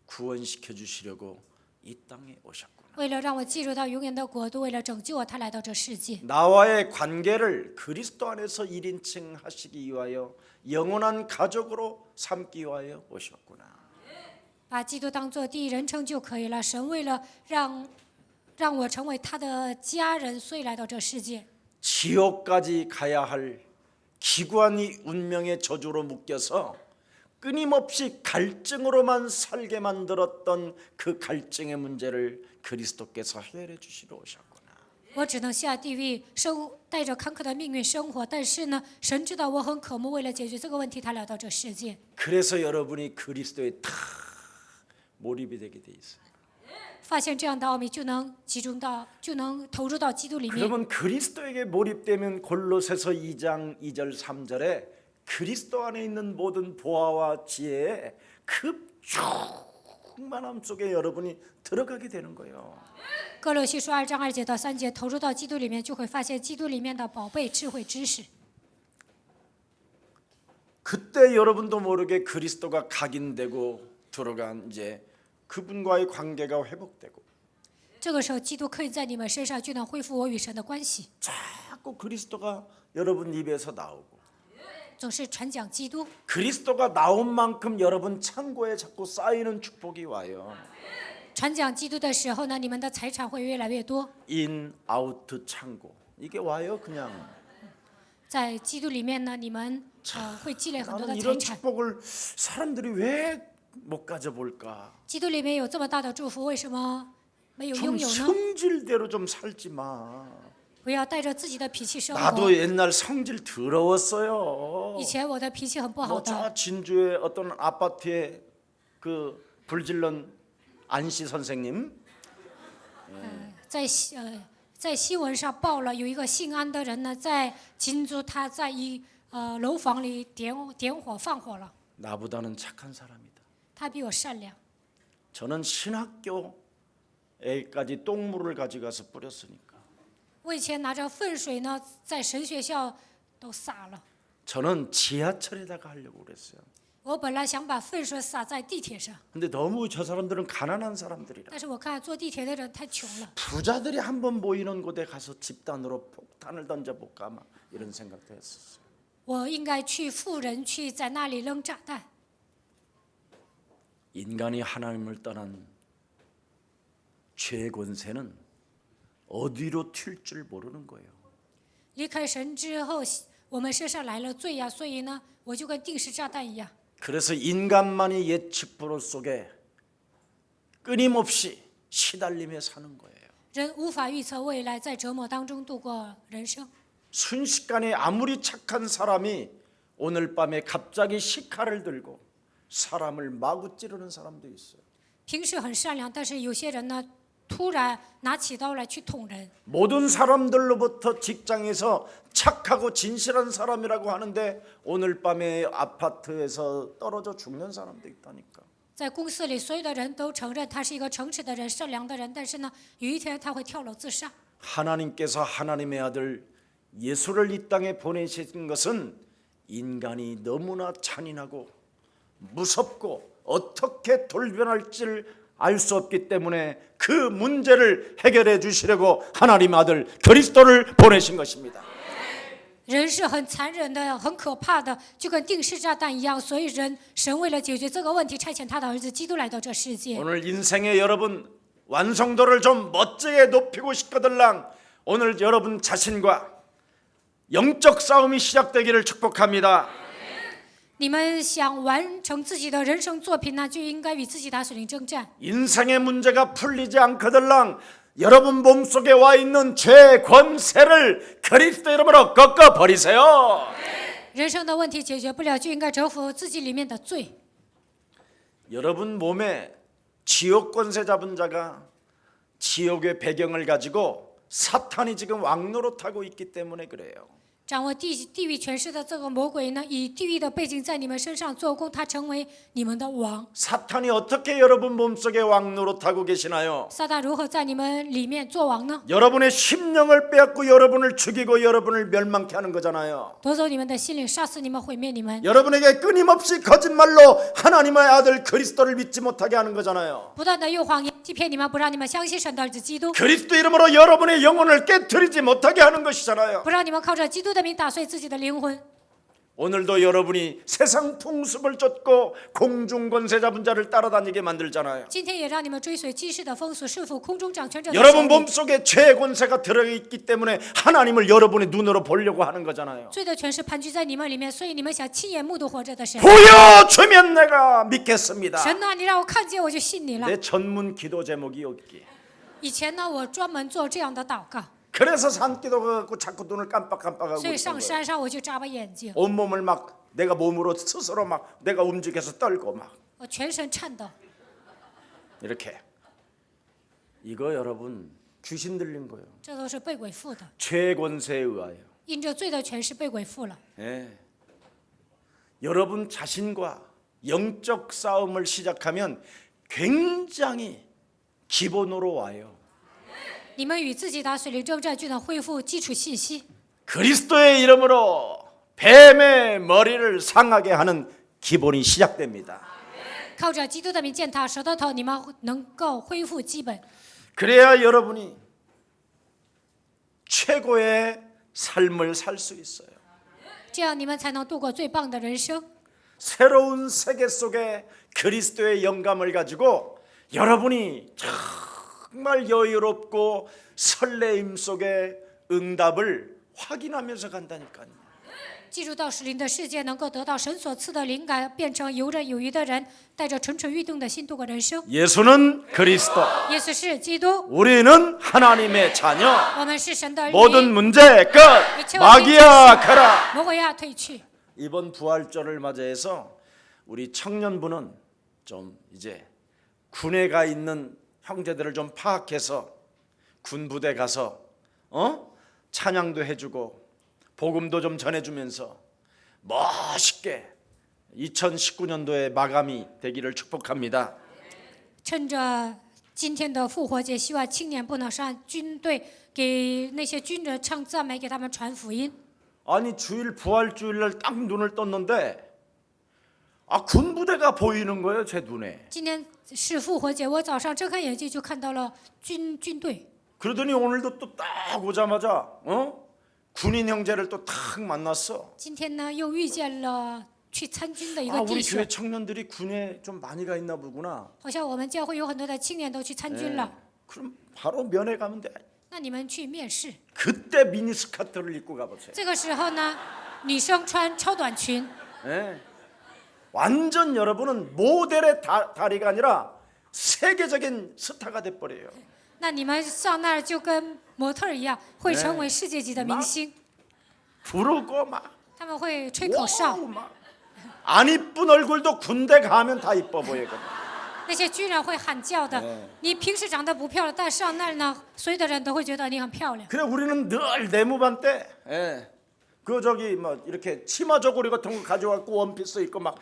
구원시켜 주시려고 이 땅에 오셨구나. 为了让我进入到永远的国度，为了拯救我，他来到这世界。 나와의 관계를 그리스도 안에서 1인칭 하시기 위하여 영원한 가족으로 삼기 위하여 오셨구나. 把基督当作第一人称就可以了。神为了让我成为他的家人，所以来到这世界。 지옥까지 가야 할 기구한 이 운명의 저주로 묶여서 끊임없이 갈증으로만 살게 만들었던 그 갈증의 문제를 그리스도께서 해결해 주시러 오셨구나. 我只能下地狱，带着坎坷的命运生活。但是呢，神知道我很渴慕，为了解决这个问题，他来到这世界。 그래서 여러분이 그리스도에 다 몰입이 되게 돼 있어요. 发现这样的奥秘，就能投入到基督里面。 그러면 그리스도에게 몰입되면 골로새서 2장 2절 3절에 그리스도 안에 있는 모든 보화와 지혜의 그 충만함 속에 여러분이 들어가게 되는 거예요. 哥罗西书2章2节到3节，投入到基督里面，就会发现基督里面的宝贝、智慧、知识。 그때 여러분도 모르게 그리스도가 각인되고 들어간 이제 그분과의 관계가 회복되고 这个时候，基督刻印在你们身上，就能恢复我与神的关系。 자꾸 그리스도가 여러분 입에서 나오고 总是传讲基督， 그리스도가 나온 만큼 여러분 창고에 자꾸 쌓이는 축복이 와요. 传讲基督的时候呢，你们的财产会越来越多。 인 아우트 창고 이게 와요 그냥. 在基督里面呢，你们会积累很多的 나는 财 이런 产。 축복을 사람들이 왜 못 가져볼까? 基督里面有这么大的祝福，为什么没有 좀 拥有呢？ 성질대로 좀 살지 마. 不要带着自己的脾气生活。 나도 옛날 성질 더러웠어요. 以前我的脾气很不好 뭐 的， 저 진주의 어떤 아파트에 그 불질른 안씨 선생님 在新闻上报了，有一个姓安的人呢，在金珠，他在楼房里点火放火了。 나보다는 착한 사람이다. 他比我善良。 저는 신학교에까지 똥물을 가져가서 뿌렸으니까. 我以前拿着粪水呢，在神学校都洒了。 저는 지하철에다가 하려고 그랬어요. 我本来想把粪水撒在地铁上， 근데 너무 저 사람들은 가난한 사람들이라. 但是我看坐地铁的人太穷了， 부자들이 한번 모이는 곳에 가서 집단으로 폭탄을 던져볼까 막 이런 생각도 했었어요. 我应该去富人区，在那里扔炸弹。 인간이 하나님을 떠난 죄의 권세는 어디로 튈 줄 모르는 거예요. 离开神之后，我们身上来了罪呀，所以呢，我就跟定时炸弹一样。 그래서 인간만이 옛 칙부로 속에 끊임없이 시달리며 사는 거예요. 人无法预测未来，在折磨当中度过人生。 순식간에 아무리 착한 사람이 오늘 밤에 갑자기 시칼을 들고 사람을 마구 찌르는 사람도 있어요. 平时很善良，但是有些人呢，突然拿起刀来去捅人。 모든 사람들로부터 직장에서 착하고 진실한 사람이라고 하는데 오늘 밤에 아파트에서 떨어져 죽는 사람도 있다니까. 在公司里，所有的人都承认他是一个诚实的人、善良的人，但是呢，有一天他会跳楼自杀。 하나님께서 하나님의 아들 예수를 이 땅에 보내신 것은 인간이 너무나 잔인하고 무섭고 어떻게 돌변할지를 알 수 없기 때문에 그 문제를 해결해 주시려고 하나님 아들 그리스도를 보내신 것입니다. 人是很残忍的、很可怕的，就跟定时炸弹一样。所以神为了解决这个问题，差遣他的儿子基督来到这世界。 오늘 인생의 여러분 완성도를 좀 멋지게 높이고 싶거들랑 오늘 여러분 자신과 영적 싸움이 시작되기를 축복합니다. 你们想完成自己的人生作品呢，就应该与自己打属灵征战。 인생의 문제가 풀리지 않거들랑 여러분 몸속에 와 있는 죄 권세를 그리스도 이름으로 꺾어 버리세요. 人生的问题解决不了，就应该折服自己里面的罪。 여러분 몸에 지옥 권세 잡은 자가 지옥의 배경을 가지고 사탄이 지금 왕노릇하고 있기 때문에 그래요. 掌握地狱权势的这个魔鬼呢，以地狱的背景在你们身上做工，他成为你们的王。 사탄이 어떻게 여러분 몸속에 왕노릇하고 계시나요? 撒旦如何在你们里面做王呢？ 여러분의 심령을 빼앗고 여러분을 죽이고 여러분을 멸망케 하는 거잖아요. 夺走你们的心灵，杀死你们，毁灭你们， 여러분에게 끊임없이 거짓말로 하나님의 아들 그리스도를 믿지 못하게 하는 거잖아요. 不断的用谎言欺骗你们，不让你们相信神的儿子基督， 그리스도 이름으로 여러분의 영혼을 깨뜨리지 못하게 하는 것이잖아요. 不让你们靠着基督的名打碎自己的灵魂。 오늘도 여러분이 세상 풍습을 쫓고 공중 권세 잡은 자를 따라다니게 만들잖아요. 今天也让你们追随今世的风俗，是否空中掌权者的 여러분 权利？ 몸속에 죄 권세가 들어있기 때문에 하나님을 여러분의 눈으로 보려고 하는 거잖아요. 罪的权势盘踞在你们里面，所以你们想亲眼目睹活着的神。 보여주면 내가 믿겠습니다. 神呐，你让我看见，我就信你了。 내 전문 기도 제목이 여기. 以前呢，我专门做这样的祷告， 그래서 산기도 갖고 자꾸 눈을 깜빡깜빡하고 所以 있는 上 거예요. 山上我就眨巴眼睛， 온몸을 막 내가 몸으로 스스로 막 내가 움직여서 떨고 막 我全身颤抖。 이렇게. 이거 여러분 귀신 들린 거예요. 这都是被鬼附的， 죄 권세에 의하여. 因着罪的权势被鬼附了。 예. 여러분 자신과 영적 싸움을 시작하면 굉장히 기본으로 와요. 你们与自己打水灵征战，就能恢复基础信息。 그리스도의 이름으로 뱀의 머리를 상하게 하는 기본이 시작됩니다. 靠着基督的名践踏舌头，你们能够恢复基本。 그래야 여러분이 최고의 삶을 살 수 있어요. 这样你们才能度过最棒的人生。 새로운 세계 속에 그리스도의 영감을 가지고 여러분이 정말 여유롭고 설레임 속에 응답을 확인하면서 간다니까요. 进入到属灵的世界，能够得到神所赐的灵感，变成游刃有余的人，带着蠢蠢欲动的心度过人生。 예수는 그리스도, 耶稣是基督， 우리는 하나님의 자녀. 我们是神的儿 모든 女。 문제 끝. 마귀야 가라. 魔鬼呀，退去！ 이번 부활절을 맞이해서 우리 청년부는 좀 이제 군에 가 있는 형제들을 좀 파악해서 군부대 가서 찬양도 해주고 복음도 좀 전해주면서 멋있게 2019년도에 마감이 되기를 축복합니다. 趁着今天的复活节，希望青年部能上军队，给那些军人唱赞美，给他们传福音。 아니 주일 부활주일날 딱 눈을 떴는데 군부대가 보이는 거예요, 제 눈에. 今天是复活节，我早上睁开眼睛就看到了军队。 그러더니 오늘도 또 딱 오자마자 군인 형제를 또 탁 만났어. 今天呢，又遇见了去参军的一个 우리 弟兄 교회 ， 청년들이 군에 좀 많이 가 있나 보구나. 好像我们教会有很多的青年都去参军了。 그럼 바로 면회 가면 돼. 那你们去面试， 그때 미니스커트를 입고 가보세요. 这个时候呢，女生穿超短裙， 예. 완전 여러분은 모델의 다리가 아니라 세계적인 스타가 돼버려요. 那你们上那儿就跟模特儿一样，会成为世界级的明星。 부르고 막 他们会吹口哨， 와우, 막. 안 이쁜 얼굴도 군대 가면 다 이뻐 보이거든. 那些军人会喊叫的。你平时长得不漂亮，但上那儿呢，所有的人都会觉得你很漂亮。 그래 우리는 늘 내무반 때, 그 저기 뭐 이렇게 치마 저고리 같은 거 가져갖고 원피스 입고 막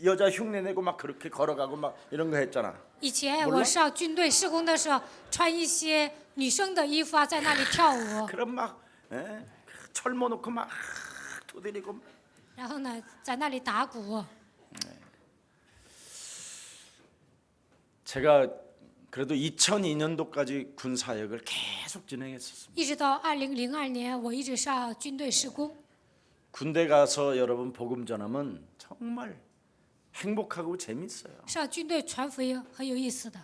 여자 흉내 내고 막 그렇게 걸어가고 막 이런 거 했잖아. 以前我上军队施工的时候，穿一些女生的衣服啊，在那里跳舞， 그럼 막 철모 놓고 막 두드리고. 然后呢，在那里打鼓。 제가 그래도 2002년도까지 군 사역을 계속 진행했었습니다. 一直到2002年，我一直上军队施工。 군대 가서 여러분 복음 전하면 정말 행복하고 재밌어요. 上军队传福音很有意思的。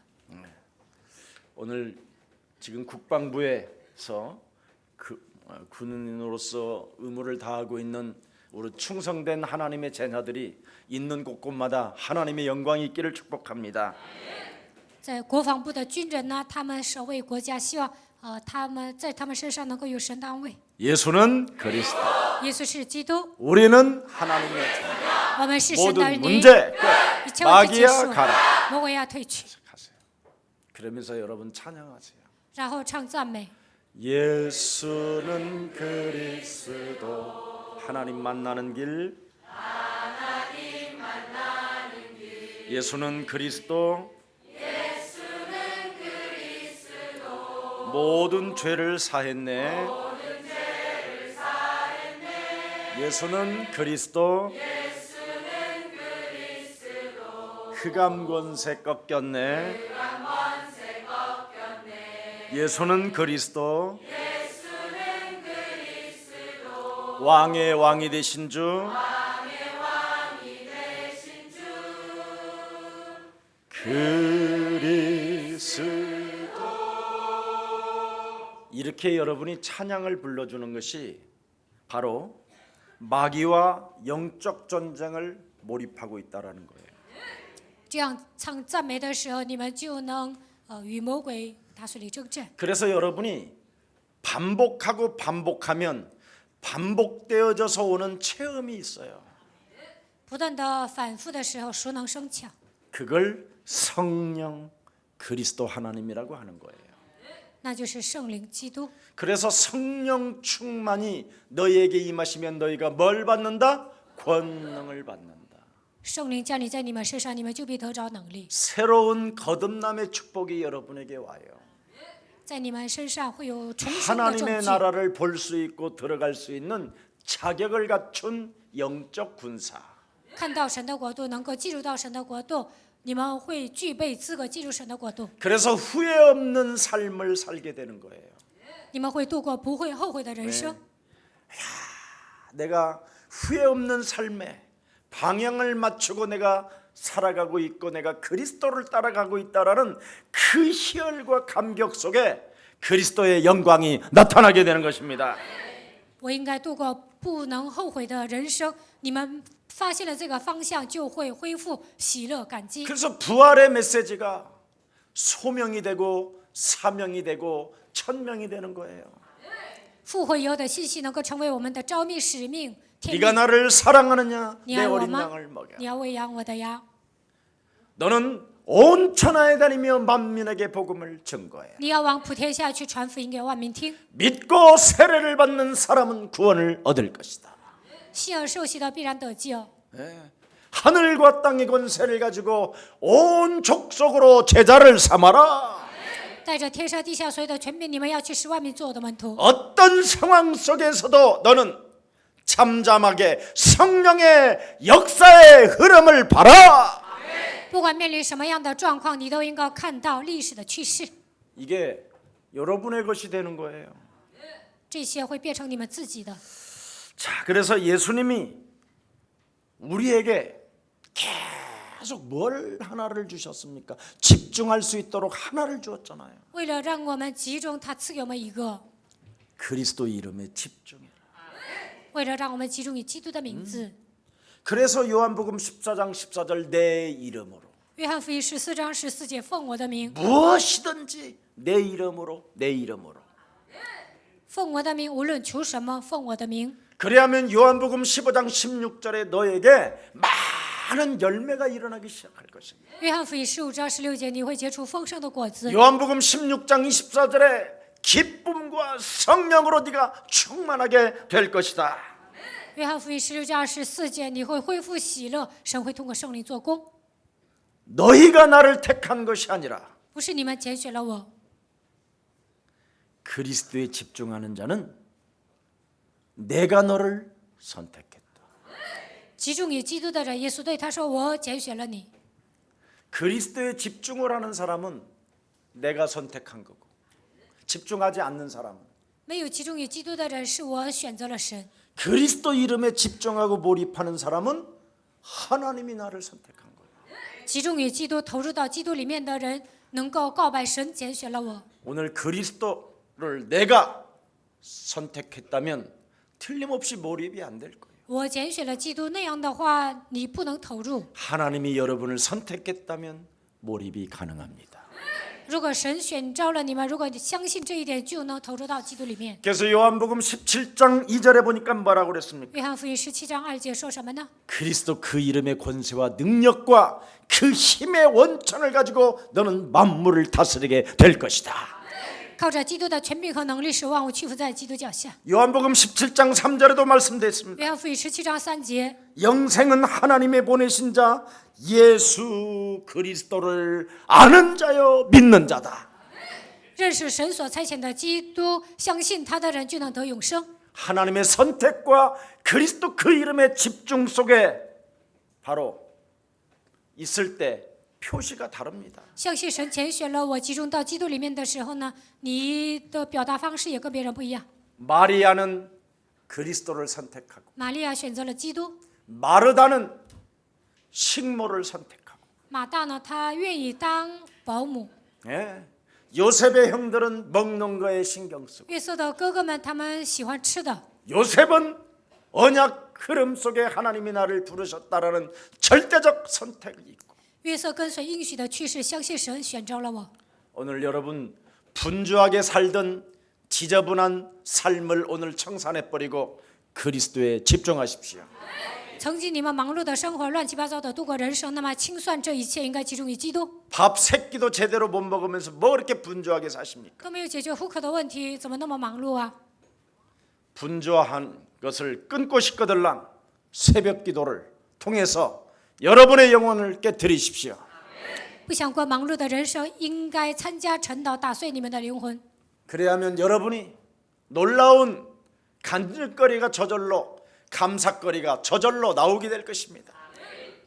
오늘 지금 국방부에서 군인으로서 의무를 다하고 있는 우리 충성된 하나님의 자녀들이 있는 곳곳마다 하나님의 영광이 있기를 축복합니다. 在国防部的军人呢，他们守卫国家，希望他们在他们身上能够有神的安慰。 예수는 그리스도, 耶稣是基督， 우리는 하나님의 자녀. 我们是神的儿 모든 女， 문제 끝. 一切问题结 마귀야 束， 가라. 魔鬼要退去， 가세요. 그러면서 여러분 찬양하세요. 然后唱赞美。 예수는 그리스도, 하나님 만나는 길. 예수는 그리스도, 모든 죄를 사했네. 예수는 그리스도, 흑암 권세 꺾였네. 예수는 그리스도, 왕의 왕이 되신 주, 그리스도. 이렇게 여러분이 찬양을 불러주는 것이 바로 마귀와 영적 전쟁을 몰입하고 있다라는 거예요. 这样唱赞美的时候，你们就能与魔鬼打水里征战。 그래서 여러분이 반복하고 반복하면 반복되어져서 오는 체험이 있어요. 不断的反复的时候，熟能生巧。 그걸 성령 그리스도 하나님이라고 하는 거예요. 那就是圣灵基督。 그래서 성령 충만이 너희에게 임하시면 너희가 뭘 받는다? 권능을 받는다. 圣灵降临在你们身上，你们就必得着能力， 새로운 거듭남의 축복이 여러분에게 와요. 在你们身上会有重生的证 하나님의 据， 나라를 볼 수 있고 들어갈 수 있는 자격을 갖춘 영적 군사. 看到神的国度，能够进入到神的国度，你们会具备资格进入神的国度， 그래서 후회 없는 삶을 살게 되는 거예요. 你们会度过不会后悔的人生。 내가 후회 없는 삶에 방향을 맞추고 내가 살아가고 있고 내가 그리스도를 따라가고 있다라는 그 희열과 감격 속에 그리스도의 영광이 나타나게 되는 것입니다. 我应该度过不能后悔的人生。你们发现了这个方向，就会恢复喜乐感激。 그래서 부활의 메시지가 소명이 되고 사명이 되고 천명이 되는 거예요. 复活以后的信息能够成为我们的召命使命。天 네가 命， 나를 사랑하느냐? 你 내 爱我 어린 吗 양을 먹여. ？你要喂养我的羊。 너는 온 천하에 다니며 만민에게 복음을 증거해. 你要往普天下去传福音给万民听。 믿고 세례를 받는 사람은 구원을 얻을 것이다. 信而受洗的必然得救。 하늘과 땅의 권세를 가지고 온 족속으로 제자를 삼아라. 带着天上地下所有的权柄，你们要去使万民做我的门徒。 어떤 상황 속에서도 너는 잠잠하게 성령의 역사의 흐름을 봐라. 不管面临什么样的状况，你都应该看到历史的趋势， 이게 여러분의 것이 되는 거예요. 这些会变成你们自己的。 자, 그래서 예수님이 우리에게 계속 뭘 하나를 주셨습니까? 집중할 수 있도록 하나를 주었잖아요. 为了让我们集中，他赐给我们一个； 그리스도 이름에 집중해라. 为了让我们集中于基督的名字。 그래서 요한복음 14장 14절 내 이름으로 约翰福音14章14节，奉我的名， 무엇이든지 내 이름으로 내 이름으로. 奉我的名，无论求什么，奉我的名。 그래야면 요한복음 15장 16절에 너에게 많은 열매가 일어나기 시작할 것입니다. 约翰福音15章16节，你会结出丰盛的果子。 요한복음 16장 24절에 기쁨과 성령으로 네가 충만하게 될 것이다. 约翰福音16章24节，你会恢复喜乐，神会通过圣灵做工。 너희가 나를 택한 것이 아니라 不是你们拣选了我， 그리스도에 집중하는 자는 내가 너를 선택했다. 集中于基督的人，耶稣对他说：“我拣选了你。” 그리스도에 집중을 하는 사람은 내가 선택한 거고 집중하지 않는 사람은 没有集中于基督的人，是我选择了神。 그리스도 이름에 집중하고 몰입하는 사람은 하나님이 나를 선택한 거예요. 集中于基督、投入到基督里面的人，能够告白神拣选了我。 오늘 그리스도를 내가 선택했다면 틀림없이 몰입이 안 될 거예요. 我拣选了基督，那样的话，你不能投入。 하나님이 여러분을 선택했다면 몰입이 가능합니다. 如果神选召了你们，如果你相信这一点，就能投入到基督里面。 그래서 요한복음 17장 2절에 보니까 뭐라고 그랬습니까? 约翰福音17章2节说什么呢？ 그리스도 그 이름의 권세와 능력과 그 힘의 원천을 가지고 너는 만물을 다스리게 될 것이다. 靠着基督的权柄和能力，使万物屈服在基督脚下。 요한복음 17장 3절에도 말씀됐습니다. 约翰福音17章3节， 영생은 하나님의 보내신 자 예수 그리스도를 아는 자요 믿는 자다. 认识神所差遣的基督，相信他的人就能得永生。 하나님의 선택과 그리스도 그 이름의 집중 속에 바로 있을 때 표시가 다릅니다. 相信神拣选了我，集中到基督里面的时候呢，你的表达方式也跟别人不一样。 마리아는 그리스도를 선택하고 玛利亚选择了基督， 마르다는 식모를 선택하고 马大呢，他愿意当保姆。 예. 요셉의 형들은 먹는 거에 신경 쓰고 约瑟的哥哥们，他们喜欢吃的。 요셉은 언약 흐름 속에 하나님이 나를 부르셨다라는 절대적 선택이 있고 约瑟跟随应许的趋势，相信神选召了我。 오늘 여러분 분주하게 살던 지저분한 삶을 오늘 청산해버리고 그리스도에 집중하십시오. 曾经你们忙碌的生活，乱七八糟的度过人生，那么清算这一切应该集中于基督。 밥 세 끼도 제대로 못 먹으면서 뭐 그렇게 분주하게 사십니까? 都没有解决户口的问题，怎么那么忙碌啊？ 분주한 것을 끊고 싶거들랑 새벽 기도를 통해서 여러분의 영혼을 깨뜨리십시오. 不想过忙碌的人生，应该参加晨祷，打碎你们的灵魂。 그래야면 여러분이 놀라운 간증거리가 저절로 감사거리가 저절로 나오게 될 것입니다.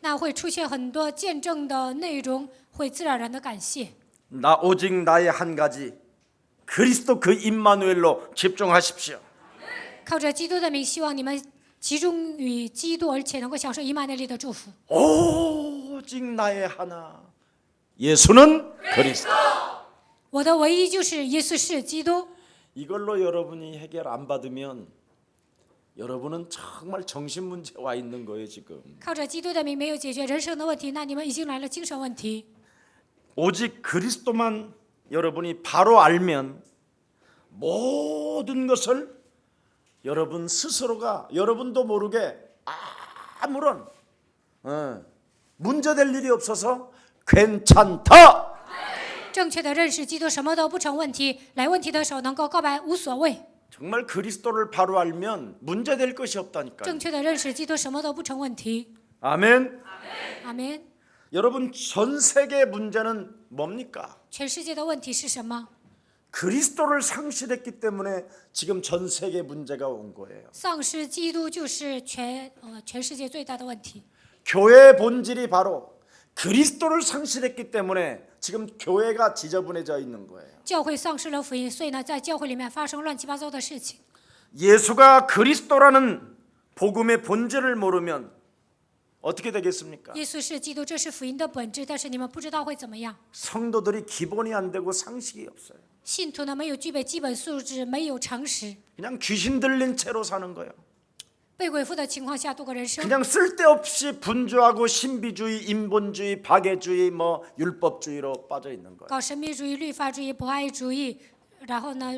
那会出现很多见证的内容，会自然而然的感谢。 나 오직 나의 한 가지 그리스도 그 임마누엘로 집중하십시오. 靠着基督的名，希望你们集中于基督，而且能够享受以马内利的祝福。 오직 나의 하나 예수는 그리스도. 我的唯一就是耶稣是基督。 이걸로 여러분이 해결 안 받으면 여러분은 정말 정신 문제 와 있는 거예요 지금. 靠着基督的名没有解决人生的问题，那你们已经来了精神问题。 오직 그리스도만 여러분이 바로 알면 모든 것을 여러분 스스로가 여러분도 모르게 아무런 문제될 일이 없어서 괜찮다. 正确的认识基督，什么都不成问题。来问题的时候能够告白无所谓。 정말 그리스도를 바로 알면 문제될 것이 없다니까요. 正确的认识基督，什么都不成问题。 아멘. 阿门。 여러분 전 세계 문제는 뭡니까? 全世界的问题是什么？ 그리스도를 상실했기 때문에 지금 전 세계 문제가 온 거예요. 丧失基督就是全世界最大的问题。 교회의 본질이 바로 그리스도를 상실했기 때문에 지금 교회가 지저분해져 있는 거예요. 教会丧失了福音，所以呢，在教会里面发生乱七八糟的事情。 예수가 그리스도라는 복음의 본질을 모르면 어떻게 되겠습니까? 耶稣是基督，这是福音的本质，但是你们不知道会怎么样。 성도들이 기본이 안 되고 상식이 없어요. 信徒呢，没有具备基本素质，没有常识， 그냥 귀신 들린 채로 사는 거예요. 被鬼附的情况下度过人生， 그냥 쓸데없이 분주하고 신비주의, 인본주의, 박애주의, 율법주의로 빠져 있는 거예요. 搞神秘主义、律法主义、博爱主义，然后呢，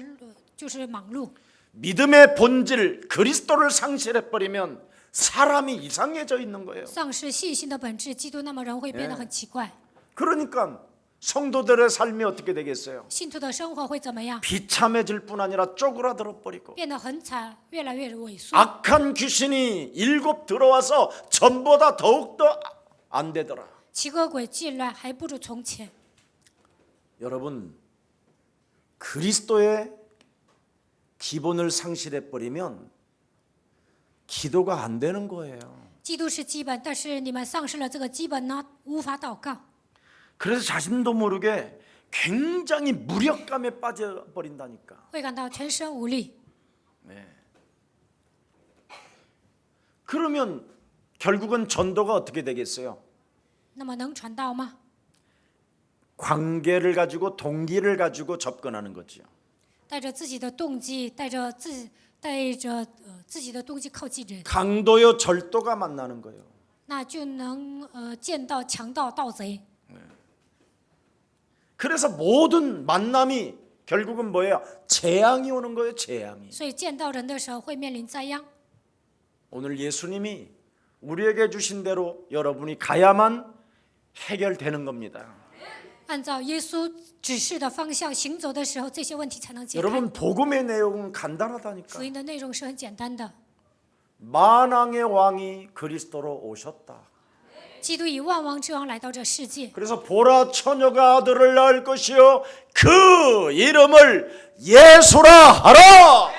就是忙碌。 믿음의 본질 그리스도를 상실해 버리면 사람이 이상해져 있는 거예요. 丧失信心的本质，基督那么人会变得很奇怪。 그러니까 성도들의 삶이 어떻게 되겠어요? 信徒的生活会怎么样？ 비참해질 뿐 아니라 쪼그라들어 버리고 变得很惨，越来越萎缩。 악한 귀신이 7 들어와서 전보다 더욱더 안 되더라. 奇恶鬼进来还不如从前。 여러분 그리스도의 기본을 상실해 버리면 기도가 안 되는 거예요. 基督是基本，但是你们丧失了这个基本呢，无法祷告， 그래서 자신도 모르게 굉장히 무력감에 빠져버린다니까. 会感到全身无力。 그러면 결국은 전도가 어떻게 되겠어요? 那么能传道吗？ 관계를 가지고 동기를 가지고 접근하는 거죠. 带着自己的动机，带着自己的动机靠近人， 강도요 절도가 만나는 거예요. 那就能见到强盗、盗贼。 그래서 모든 만남이 결국은 뭐예요? 재앙이 오는 거예요. 재앙이. 所以见到人的时候会面临灾殃。 오늘 예수님이 우리에게 주신 대로 여러분이 가야만 해결되는 겁니다. 按照耶稣指示的方向行走的时候，这些问题才能解开。 여러분 복음의 내용은 간단하다니까. 福音的内容是很简单的， 만왕의 왕이 그리스도로 오셨다. 基督以万王之王来到这世界， 그래서 보라 처녀가 아들을 낳을 것이요 그 이름을 예수라 하라.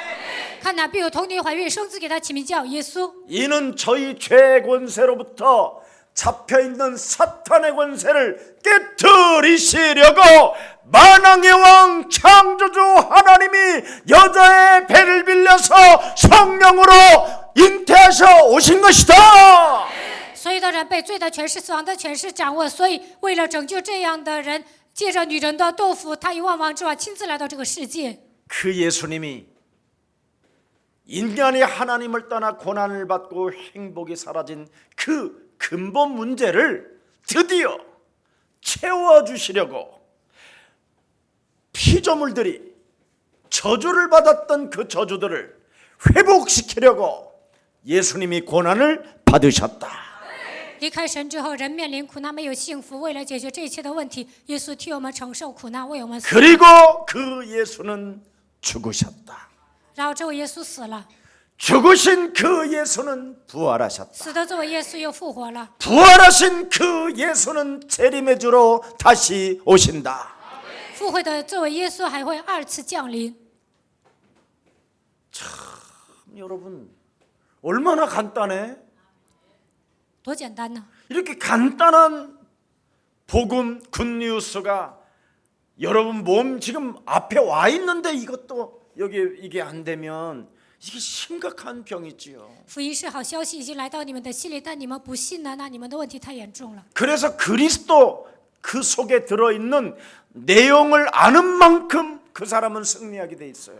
看哪必有童女怀孕生子，给他起名叫耶稣。 이는 저희 죄 권세로부터 잡혀있는 사탄의 권세를 깨트리시려고 만왕의 왕 창조주 하나님이 여자의 배를 빌려서 성령으로 잉태하셔 오신 것이다. 所有的人被罪的权势、死亡的权势掌握，所以为了拯救这样的人，借着女人的豆腐，他以万王之王亲自来到这个世界。 그 예수님이 인간이 하나님을 떠나 고난을 받고 행복이 사라진 그 근본 문제를 드디어 채워주시려고 피조물들이 저주를 받았던 그 저주들을 회복시키려고 예수님이 고난을 받으셨다. 离开神之后，人面临苦难，没有幸福。为了解决这一切的问题，耶稣替我们承受苦难，为我们死。 그리고 그 예수는 죽으셨다. 然后这位耶稣死了， 죽으신 그 예수는 부활하셨다. 死的这位耶稣又复活了。 부활하신 그 예수는 재림의 주로 다시 오신다. 复活的这位耶稣还会二次降临。 여러분 얼마나 간단해? 多简单呢！ 이렇게 간단한 복음 굿뉴스가 여러분 몸 지금 앞에 와 있는데 이것도 여기 이게 안 되면 이게 심각한 병이지요. 福音是好消息，已经来到你们的心里，但你们不信呢，那你们的问题太严重了。 그래서 그리스도 그 속에 들어 있는 내용을 아는 만큼 그 사람은 승리하게 돼 있어요.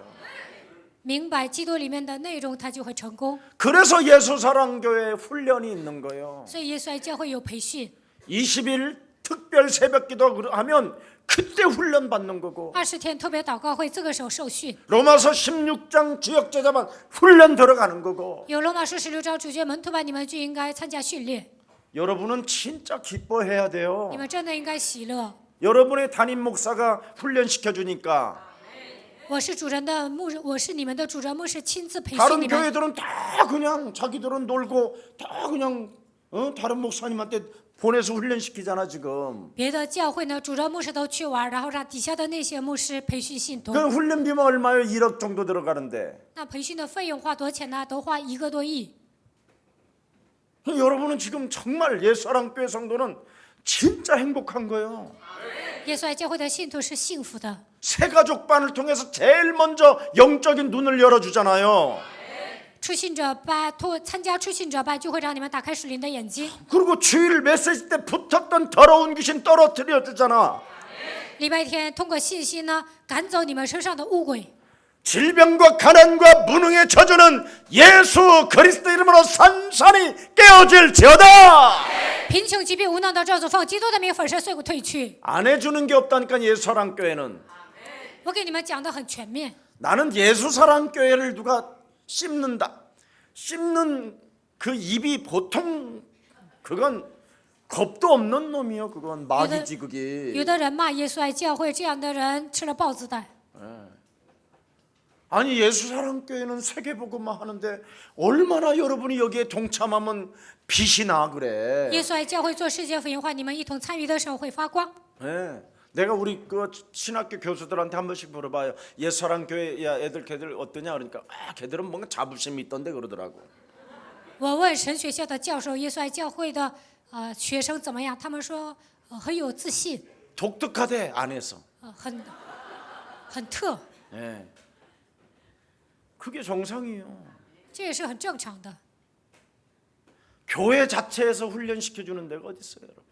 明白基督里面的内容，他就会成功。 그래서 예수사랑교회 훈련이 있는 거예요. 所以耶稣爱教会有培训， 20일 특별 새벽기도 하면 그때 훈련 받는 거고 20天特别祷告会，这个时候受训。 로마서 16장 주역제자만 훈련 들어가는 거고 有罗马书16章主角门徒班，你们就应该参加训练。 여러분은 진짜 기뻐해야 돼요. 你们真的应该喜乐。 여러분의 담임 목사가 훈련시켜 주니까 我是主人的牧，我是你们的主人牧师，亲自培训 다른 你们。 교회들은 다 그냥 자기들은 놀고 다 그냥 다른 목사님한테 보내서 훈련시키잖아 지금. 别的教会呢，主任牧师都去玩，然后让底下的那些牧师培训信徒。 그 훈련비만 얼마요? 1억 정도 들어가는데. 那培训的费用花多少钱呢？都花1个多亿。 여러분은 지금 정말 예수사랑교회 성도는 진짜 행복한 거예요. 耶稣爱教会的信徒是幸福的。 새가족반을 통해서 제일 먼저 영적인 눈을 열어주잖아요. 初信者班参加初信者班，就会让你们打开属灵的眼睛。 그리고 주일 메시지 때 붙었던 더러운 귀신 떨어뜨려 주잖아. 礼拜天通过信息呢，赶走你们身上的污鬼。 질병과 가난과 무능의 저주는 예수 그리스도 이름으로 산산이 깨어질지어다. 贫穷、疾病、无能的咒诅，奉基督的名粉身碎骨退去。 안 해주는 게 없다니까 예수사랑교회는. 我给你们讲的很全面。 나는 예수사랑교회를 누가 씹는다. 씹는 그 입이 보통 그건 겁도 없는 놈이요. 그건 마귀지 그게. 有的人骂耶稣爱教会，这样的人吃了豹子胆。 아니 예수사랑교회는 세계복음만 하는데 얼마나 여러분이 여기에 동참하면 빛이 나 그래. 耶稣爱教会做世界福音化，你们一同参与的时候会发光。 네. 내가 우리 그 신학교 교수들한테 한 번씩 물어봐요. 예수사랑교회 야 걔들 어떠냐 그러니까 걔들은 뭔가 자부심이 있던데 그러더라고. 我问神学校的教授，耶稣爱教会的学生怎么样？他们说很有自信， 독특하대 안에서. 很特， 네. 그게 정상이에요. 这也是很正常的。 교회 자체에서 훈련시켜 주는 데가 어디 있어요, 여러분?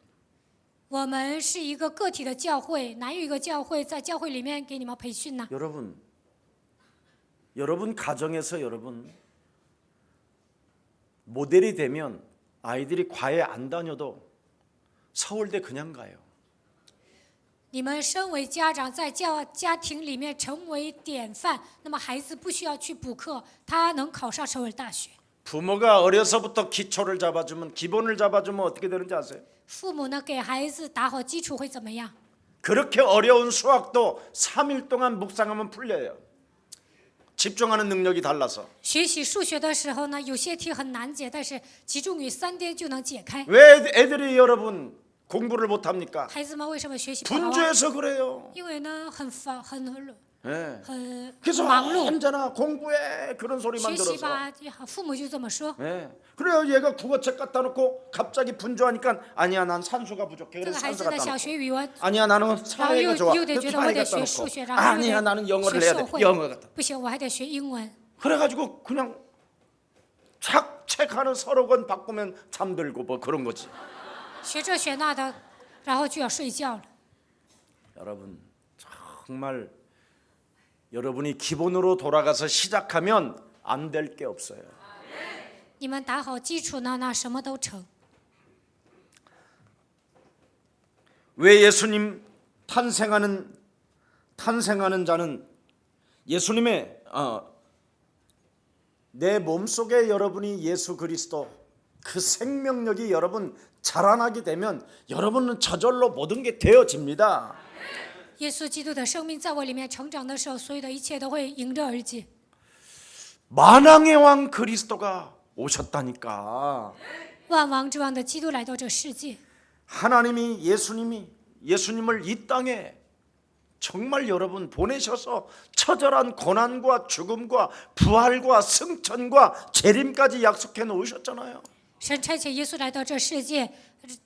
我们是一个个体的教会，哪有一个教会在教会里面给你们培训呢？ 여러분 가정에서 여러분 모델이 되면 아이들이 과외 안 다녀도 서울대 그냥 가요. 你们身为家长，在家庭里面成为典范，那么孩子不需要去补课，他能考上首尔大学。 부모가 어려서부터 기초를 잡아주면 기본을 잡아주면 어떻게 되는지 아세요? 父母呢，给孩子打好基础会怎么样？ 그렇게 어려운 수학도 3일 동안 묵상하면 풀려요. 집중하는 능력이 달라서. 学习数学的时候呢，有些题很难解，但是集中于3天就能解开。 왜 애들이 여러분 공부를 못 합니까? 孩子们为什么学习不好啊？ 분주해서 그래요. 因为呢，很 네. 很 그래서 忙碌， 언제나 공부해 그런 소리만 学习 들어서. 吧，父母就这么说。 네. 그래요. 얘가 국어책 갖다 놓고 갑자기 분주하니까 아니야 난 산수가 부족해. 这 그래서 个孩 산수 子呢， 갖다 想 놓고. 学语文， 아니야 나는 사회가 좋아. 又得 그래서 觉得我 사회 得 갖다 学 놓고. 数学，然后 아니야 又 나는 得 영어를 学 해야 社 돼. 会， 영어 갖다. 不行，我还得学英文。 그래가지고 그냥 책 하나 서너 권 바꾸면 잠들고 뭐 그런 거지. 学这学那的，然后就要睡觉了。 여러분 정말 여러분이 기본으로 돌아가서 시작하면 안 될 게 없어요. 你们打好基础呢，那什么都成。 왜 예수님 탄생하는 자는 예수님의 내 몸속에 여러분이 예수 그리스도 그 생명력이 여러분 자라나게 되면 여러분은 저절로 모든 게 되어집니다. 耶稣基督的生命在我里面成长的时候，所有的一切都会迎刃而解。 만왕의 왕 그리스도가 오셨다니까. 万王之王的基督来到这世界， 하나님이 예수님을 이 땅에 정말 여러분 보내셔서 처절한 고난과 죽음과 부활과 승천과 재림까지 약속해 놓으셨잖아요. 神差遣耶稣来到这世界，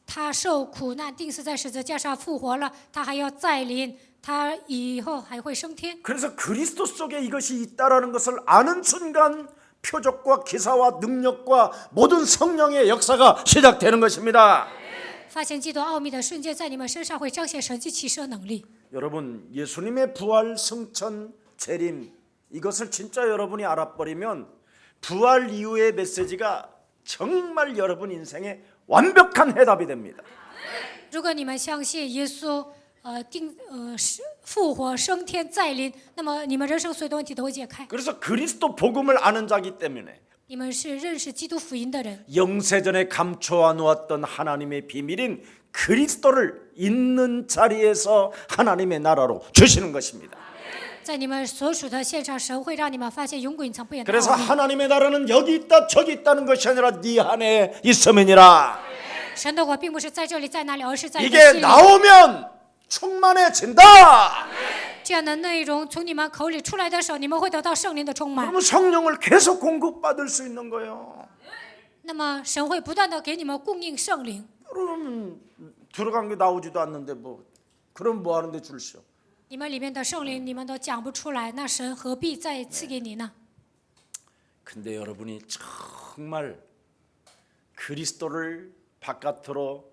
他受苦难，钉死在十字架上复活了，他还要再临，他以后还会升天。 그래서 그리스도 속에 이것이 있다라는 것을 아는 순간 표적과 기사와 능력과 모든 성령의 역사가 시작되는 것입니다. 发现基督奥秘的瞬间，在你们身上会彰显神迹奇事的能力。 여러분 예수님의 부활, 승천, 재림 이것을 진짜 여러분이 알아버리면 부활 이후의 메시지가 정말 여러분 인생에 완벽한 해답이 됩니다. 如果你们相信耶稣复活、升天、再临，那么你们人生所有的问题都会解开。 그래서 그리스도 복음을 아는 자기 때문에 你们是认识基督福音的人， 영세전에 감춰 놓았던 하나님의 비밀인 그리스도를 있는 자리에서 하나님의 나라로 주시는 것입니다. 在你们所属的线上，神会让你们发现永隐藏不言的 그래서 奥秘。 하나님의 나라는 여기 있다 저기 있다는 것이 아니라 네 안에 있음이니라. 神的国并不是在这里在那里，而是在你的 이게 心里。 나오면 충만해진다. 这样的内容从你们口里出来的时候，你们会得到圣灵的充满。 그러면 성령을 계속 공급받을 수 있는 거예요. 那么神会不断的给你们供应圣灵。 그러면 들어간 게 나오지도 않는데 뭐 그럼 뭐 하는데 줄시오. 你们里面的圣灵，你们都讲不出来，那神何必再赐给你呢？ 근데 여러분이 정말 그리스도를 바깥으로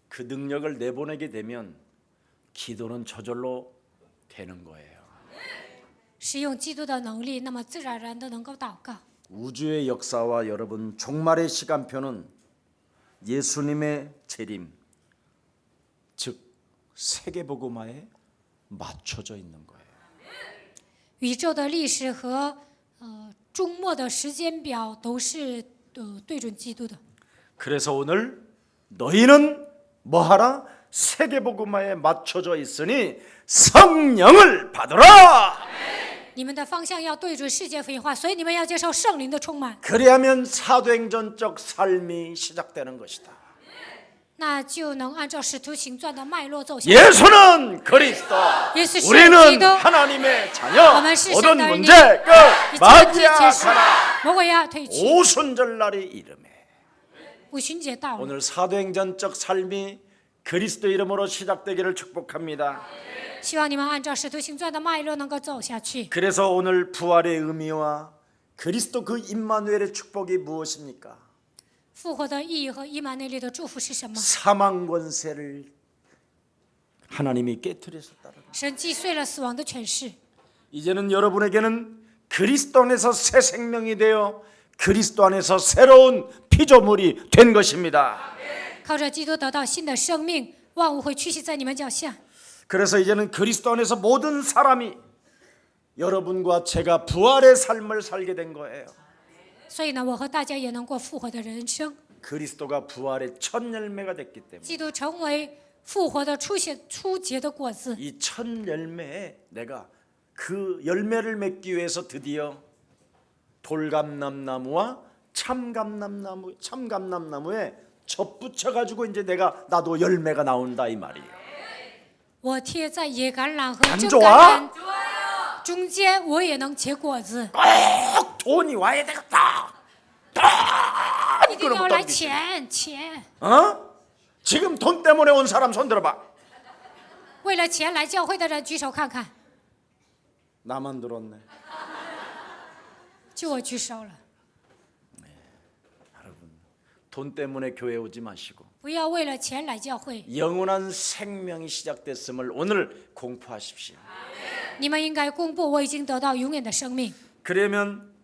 그 능력을 내보내게 되면 기도는 저절로 되는 거예요. 使用基督的能力，那么自然而然的能够祷告。 우주의 역사와 여러분 종말의 시간표는 예수님의 재림, 즉 세계복음화에 맞춰져 있는 거예요. 宇宙的历史和终末的时间表都是对准基督的。 그래서 오늘 너희는 뭐하라? 세계복음화에 맞춰져 있으니 성령을 받으라. 你们的方向要对准世界福音化，所以你们要接受圣灵的充满， 그래야면 사도행전적 삶이 시작되는 것이다. 那就能按照使徒行传的脉络走下去。 예수는 그리스도, 耶稣是基 우리는 督， 하나님의 자녀. 我们是 모든 神的儿女， 문제 一 끝. 切问题结 마지막 束 하나. ，魔鬼要退去， 오순절날이 이름에 五旬节到了。 오늘 사도행전적 삶이 그리스도 이름으로 시작되기를 축복합니다. 希望你们按照使徒行传的脉络能够走下去。 그래서 오늘 부활의 의미와 그리스도 그 임마누엘의 축복이 무엇입니까? 复活的意义和以马内利的祝福是什么？ 사망 권세를 하나님이 깨뜨리셨다는 것. 神击碎了死亡的权势， 이제는 여러분에게는 그리스도 안에서 새 생명이 되어 그리스도 안에서 새로운 피조물이 된 것입니다. 靠着基督得到新的生命，万物会屈膝在你们脚下。 그래서 이제는 그리스도 안에서 모든 사람이 여러분과 제가 부활의 삶을 살게 된 거예요. 所以呢，我和大家也能过复活的人生。 그리스도가 부활의 첫 열매가 됐기 때문에 基督成为复活的初结的果子。 이 첫 열매에 내가 그 열매를 맺기 위해서 드디어 돌감람나무와 참감람나무에 접붙여 가지고 이제 나도 열매가 나온다 이 말이에요. 我贴在野橄榄和 안 真 좋아? 橄榄中间，我也能结果子。 꼭 돈이 와야 되겠다. 一定要来钱， 어? 지금 돈 때문에 온 사람 손 들어봐. 为了钱来教会的人举手看看， 나만 들었네. 就我举手了。 돈 때문에 교회 오지 마시고 不要为了钱来教会， 영원한 생명이 시작됐음을 오늘 공포하십시오. 你们应该公布我已经得到永远的生命。 그러면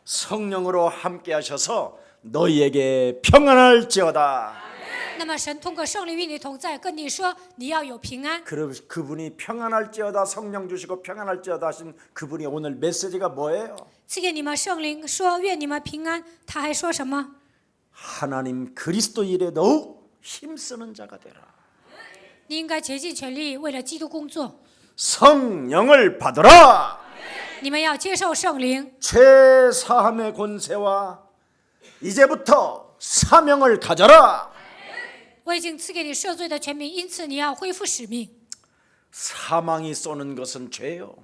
성령으로 함께 하셔서 너희에게 평안할지어다. 那么神通过圣灵与你同在，跟你说你要有平安。 그분이 평안할지어다 성령 주시고 평안할지어다 하신 그분이 오늘 메시지가 뭐예요? 赐给你们圣灵，说愿你们平安。他还说什么？ 하나님 그리스도 일에 더욱 힘쓰는 자가 되라. 你应该竭尽全力为了基督工作。 성령을 받으라. 你们要接受圣灵， 죄사함의 권세와 이제부터 사명을 가져라. 我已经赐给你赦罪的权柄，因此你要恢复使命。 사망이 쏘는 것은 죄요.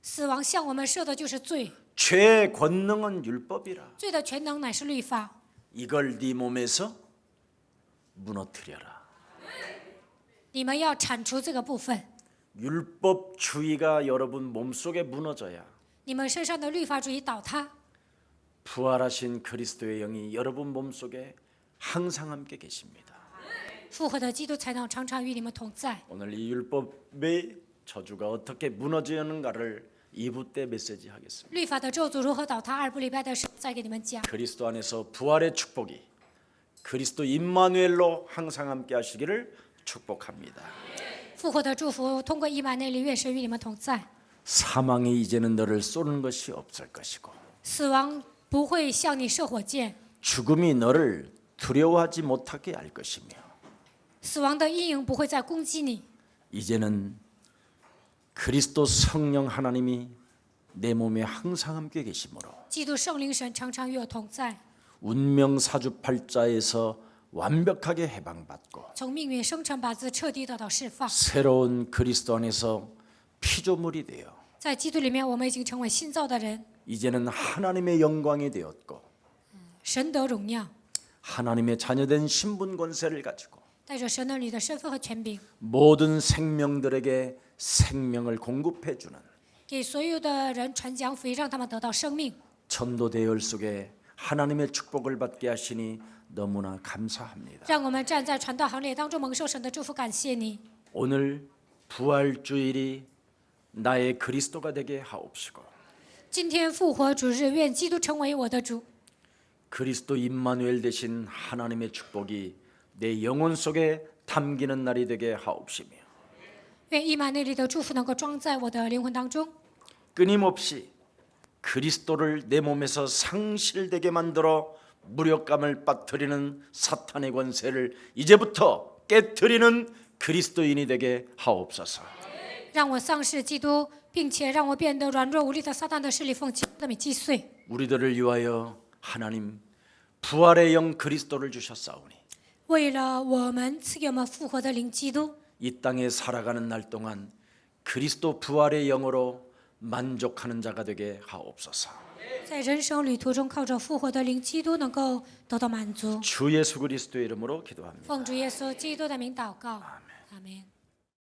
死亡向我们设的就是罪， 죄의 권능은 율법이라. 罪的全能乃是律法。 이걸 네 몸에서 무너뜨려라. 你们要铲除这个部分， 율법주의가 여러분 몸속에 무너져야 你们身上的律法主义倒塌， 부활하신 그리스도의 영이 여러분 몸속에 항상 함께 계십니다. 复活的基督才能常常与你们同在。 오늘 이 율법의 저주가 어떻게 무너지는가를 2부 때 메시지 하겠습니다. 律法的咒诅如何倒塌？二部礼拜的时候再给你们讲。 그리스도 안에서 부활의 축복이 그리스도 임마누엘로 항상 함께 하시기를 축복합니다. 复活的祝福通过以马内利愿神与你们同在。 사망이 이제는 너를 쏘는 것이 없을 것이고 死亡不会向你射火箭， 죽음이 너를 두려워하지 못하게 할 것이며 死亡的阴影不会再攻击你。 이제는 그리스도 성령 하나님이 내 몸에 항상 함께 계시므로 基督圣灵神常常与我同在， 운명 사주팔자에서 완벽하게 해방받고 从命运生辰八字彻底得到释放。 새로운 그리스도 안에서 피조물이 되어 在基督里面，我们已经成为新造的人， 이제는 하나님의 영광이 되었고 神得荣耀， 하나님의 자녀된 신분 권세를 가지고 带着神儿女的身份和权柄， 모든 생명들에게 생명을 공급해 주는 给所有的人传讲福音，让他们得到生命。 전도 대열 속에 하나님의 축복을 받게 하시니 너무나 감사합니다. 让我们站在传道行列当中蒙受神的祝福，感谢你。 오늘 부활 주일이 나의 그리스도가 되게 하옵시고 今天复活主日，愿基督成为我的主， 그리스도 임마누엘 되신 하나님의 축복이 내 영혼 속에 담기는 날이 되게 하옵시며 愿以马内利的祝福能够装在我的灵魂当中， 끊임없이 그리스도를 내 몸에서 상실되게 만들어 무력감을 빠뜨리는 사탄의 권세를 이제부터 깨뜨리는 그리스도인이 되게 하옵소서. 让我丧失基督，并且让我变得软弱无力的撒旦的势力奉基督的名击碎。 우리들을 위하여 하나님 부활의 영 그리스도를 주셨사오니 为了我们赐给我们复活的灵基督， 이 땅에 살아가는 날 동안 그리스도 부활의 영으로 만족하는 자가 되게 하옵소서. 在人生旅途中靠着复活的灵基督能够得到满足。 주 예수 그리스도의 이름으로 기도합니다. 奉主耶稣基督的名祷告，阿门。